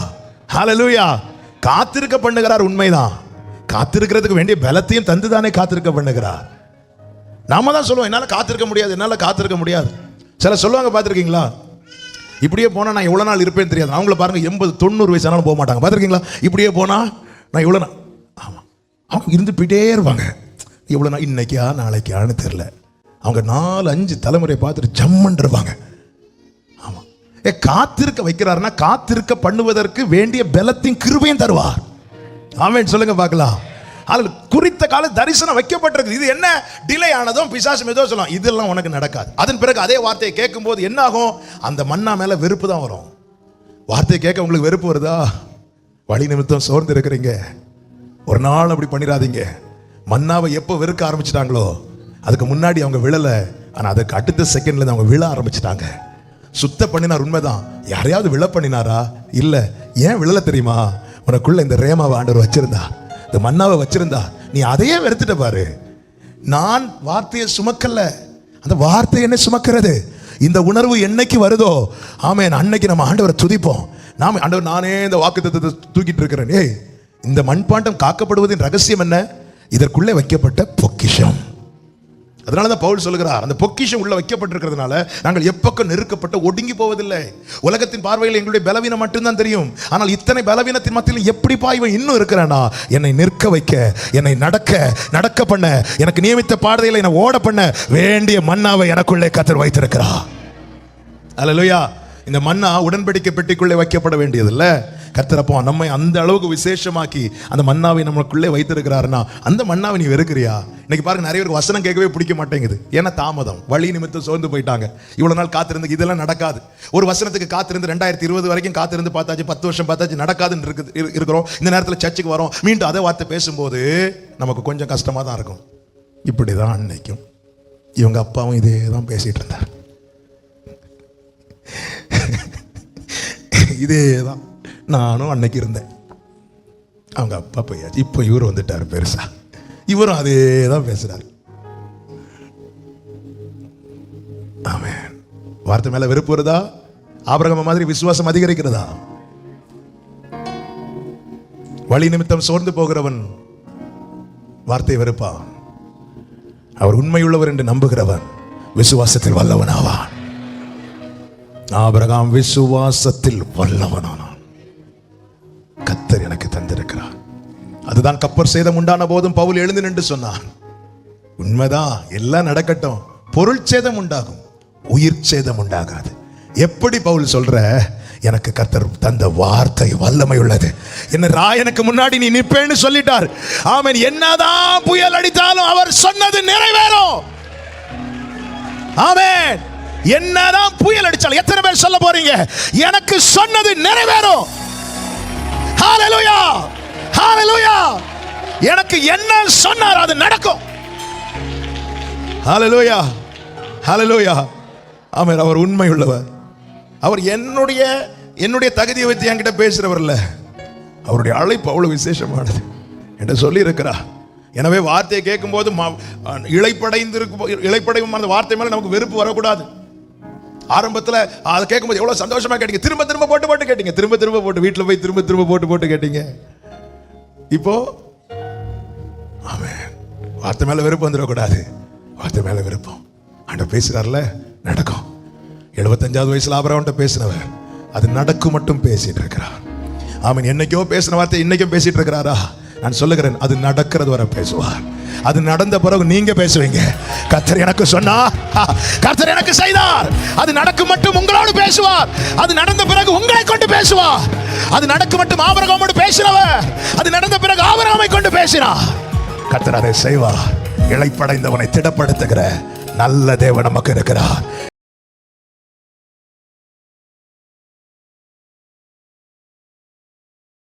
ஹalleluya. காத்திருக்க பண்ணுகிறார், உண்மைதான். காத்திருக்கிறதுக்கு வேண்டிய பலத்தையும் தந்துதானே காத்திருக்க பண்ணுகிறார். நாம தான் சொல்லுவோம், என்னால காத்திருக்க முடியாது, என்னால காத்திருக்க முடியாது. சில சொல்லுவாங்க, பார்த்துருக்கீங்களா, இப்படியே போனா நான் எவ்வளவு நாள் இருப்பேன்னு தெரியாது. அவங்கள பாருங்க, 80-90 வயசு ஆனாலும் போக மாட்டாங்க. பார்த்துருக்கீங்களா, இப்படியே போனா நான் எவ்வளவு நாள், ஆமா, அவங்க இருந்து போயிட்டே இருப்பாங்க. எவ்வளவு நாள், இன்னைக்கா நாளைக்கான்னு தெரியல. அவங்க 4-5 தலைமுறை பார்த்துட்டு ஜம்மன் இருப்பாங்க. ஆமா, காத்திருக்க வைக்கிறாருன்னா காத்திருக்க பண்ணுவதற்கு வேண்டிய பலத்தையும் கிருபையும் தருவார். ஆமென் சொல்லுங்க பார்க்கலாம். அதில் குறித்த கால தரிசனம் வைக்கப்பட்டிருக்கு. இது என்ன டிலே ஆனதும் பிசாசு ஏதோ சொல்லலாம், இதெல்லாம் உனக்கு நடக்காது. அதன் பிறகு அதே வார்த்தையை கேட்கும் போது என்ன ஆகும்? அந்த மன்னா மேல வெறுப்பு தான் வரும். வார்த்தையை கேட்க உங்களுக்கு வெறுப்பு வருதா? வழி நிமித்தம் சோர்ந்து இருக்கிறீங்க, ஒரு நாள் அப்படி பண்ணிடாதீங்க. மன்னாவை எப்போ வெறுக்க ஆரம்பிச்சிட்டாங்களோ அதுக்கு முன்னாடி அவங்க விழல, ஆனா அதுக்கு அடுத்த செகண்ட்ல அவங்க விழ ஆரம்பிச்சிட்டாங்க. சுத்த பண்ணினார், உண்மைதான். யாரையாவது விழ பண்ணினாரா? இல்ல. ஏன் விழல தெரியுமா? உனக்குள்ள இந்த ரேமாவை ஆண்டவர் வச்சிருந்தா, இந்த மன்னாவை வச்சிருந்தா. நீ அதையே வெறுத்துட்ட பாரு. நான் வார்த்தையை சுமக்கல, அந்த வார்த்தை என்ன சுமக்கிறது. இந்த உணர்வு என்னைக்கு வருதோ, ஆமென், அன்னைக்கு நம்ம ஆண்டவரை துதிப்போம். நாம ஆண்டவர், நானே இந்த வாக்குத்தத்தத்தை தூக்கிட்டு இருக்கிறேன். ஏய், இந்த மண்பாண்டம் காக்கப்படுவதின் ரகசியம் என்ன? இதற்குள்ளே வைக்கப்பட்ட பொக்கிஷம். அதனாலதான் பவுல் சொல்லுகிறார், அந்த பொக்கிஷம் உள்ள வைக்கப்பட்டிருக்கிறதுனால நாங்கள் எப்பக்கம் நெருக்கப்பட்ட ஒடுங்கி போவதில்லை. உலகத்தின் பார்வையில் எங்களுடைய பலவீனம் மட்டும்தான் தெரியும். ஆனால் இத்தனை பலவீனத்தின் மத்தியில் எப்படிப்பா இவன் இன்னும் இருக்கிறானா? என்னை நிற்க வைக்க, என்னை நடக்க பண்ண, எனக்கு நியமித்த பாதையில என்னை ஓட பண்ண வேண்டிய மன்னாவை எனக்குள்ளே கர்த்தர் வைத்திருக்கிறார். அல்லேலூயா. இந்த மன்னா உடன்படிக்கை பெட்டிக்குள்ளே வைக்கப்பட வேண்டியதில்ல. கர்த்தர் அப்போ நம்மை அந்த அளவுக்கு விசேஷமாக்கி அந்த மன்னாவை நமக்குள்ளே வைத்திருக்கிறாருன்னா, அந்த மன்னாவை நீ வெறுக்கிறியா? இன்னைக்கு பாருங்க, நிறைய பேருக்கு வசனம் கேட்கவே பிடிக்க மாட்டேங்குது. ஏன்னா தாமதம், வழி நிமித்தம் சோர்ந்து போயிட்டாங்க. இவ்வளவு நாள் காத்திருந்து இதெல்லாம் நடக்காது. ஒரு வசனத்துக்கு காத்திருந்து 2020 வரைக்கும் காத்திருந்து பார்த்தாச்சு, 10 வருஷம் பார்த்தாச்சு, நடக்காதுன்னு இருக்கிறோம். இந்த நேரத்தில் சர்ச்சுக்கு வரோம், மீண்டும் அதே வார்த்தை பேசும்போது நமக்கு கொஞ்சம் கஷ்டமா தான் இருக்கும். இப்படிதான் அன்னைக்கும் இவங்க அப்பாவும் இதே தான் பேசிட்டு இருந்தார். இதே தான் நானும் அன்னைக்கு இருந்தேன். அவங்க அப்பா போயாச்சு, இப்போ இவர் வந்துட்டார் பெருசா, இவரும் அதே தான் பேசுறாரு. ஆமென். வார்த்தை மேல வெறுப்பு வருதா? ஆபிரகாம் மாதிரி விசுவாசம் அதிகரிக்கிறதா? வழி நிமித்தம் சோர்ந்து போகிறவன் வார்த்தை வெறுப்பா? அவர் உண்மையுள்ளவர் என்று நம்புகிறவன் விசுவாசத்தில் வல்லவன் ஆவான். ஆபிரகாம் விசுவாசத்தில் வல்லவனானான். கர்த்தர் எனக்கு தந்திருக்கிறார். அதுதான் கப்பர் சேதம் உண்டான போதும் பவுல் எழுந்து நின்று சொன்னான், உண்மைதான், எல்லாம் நடக்கட்டும், பொருள் சேதம் உண்டாகும், உயிர் சேதம் உண்டாகாது. எப்படி பவுல் சொல்ற? எனக்கு கர்த்தர் தந்த வார்த்தை வல்லமை உள்ளது. என்ன ராயனுக்கு முன்னாடி நீ நிப்பேன்னு சொல்லிட்டார். ஆமென். என்னதான் புயல் அடித்தாலும் அவர் சொன்னது நிறைவேறும். ஆமென். என்னதான் புயல் அடிச்சாலும், எத்தனை பேர் சொல்ல போறீங்க, எனக்கு சொன்னது நிறைவேறும்? ஹalleluya, ஹalleluya. எனக்கு என்ன சொன்னார் அது நடக்கும். ஹalleluya, ஹalleluya. ஆமென். அவர் உண்மை உள்ளவர். அவர் என்னுடைய தகுதியை வைத்து என்கிட்ட பேசுறவர் இல்ல. அவருடைய அழைப்பு அவ்வளவு விசேஷமானது என்று சொல்லி இருக்கிறார். எனவே வார்த்தையை கேட்கும் போது இளைப்படையும் அந்த வார்த்தை மேல நமக்கு வெறுப்பு வரக்கூடாது. ஆரம்பத்தில் அதை கேட்கும்போது எவ்வளவு சந்தோஷமா கேட்டீங்க, திரும்ப போட்டு கேட்டீங்க, திரும்ப போட்டு வீட்டில் போய் திரும்ப போட்டு கேட்டீங்க. இப்போ ஆமென், வார்த்தை மேல வெறுப்பு வந்துடக்கூடாது. வார்த்தை மேல விருப்பம். ஆண்டவர் பேசுறாருல, நடக்கும். 75வது வயசுல ஆபிரகாம்கிட்ட பேசினவர் அது நடக்கும் மட்டும் பேசிட்டு இருக்கிறார். ஆமென். என்னைக்கோ பேசின வார்த்தை இன்னைக்கும் பேசிட்டு இருக்கிறாரா? நான் சொல்லுகிறேன், அது நடக்கிறது வரை பேசுவார். அது நடந்த பிறகு நீங்க பேசுவீங்க, கர்த்தர் எனக்கு சொன்னார், கர்த்தர் எனக்கு செய்தார். அது நடக்கும் மட்டும் உங்களோடு பேசுவார். அது நடந்த பிறகு உங்களை கொண்டு பேசுவார். அது நடக்கும் மட்டும் ஆபிரகாமோடு பேசினவர், அது நடந்த பிறகு ஆபிரகாமை கொண்டு பேசினார். கர்த்தர் அதை செய்வார். இளைப்படைந்தவனை திடப்படுத்துகிற நல்ல தேவன் நமக்கு இருக்கிறார்.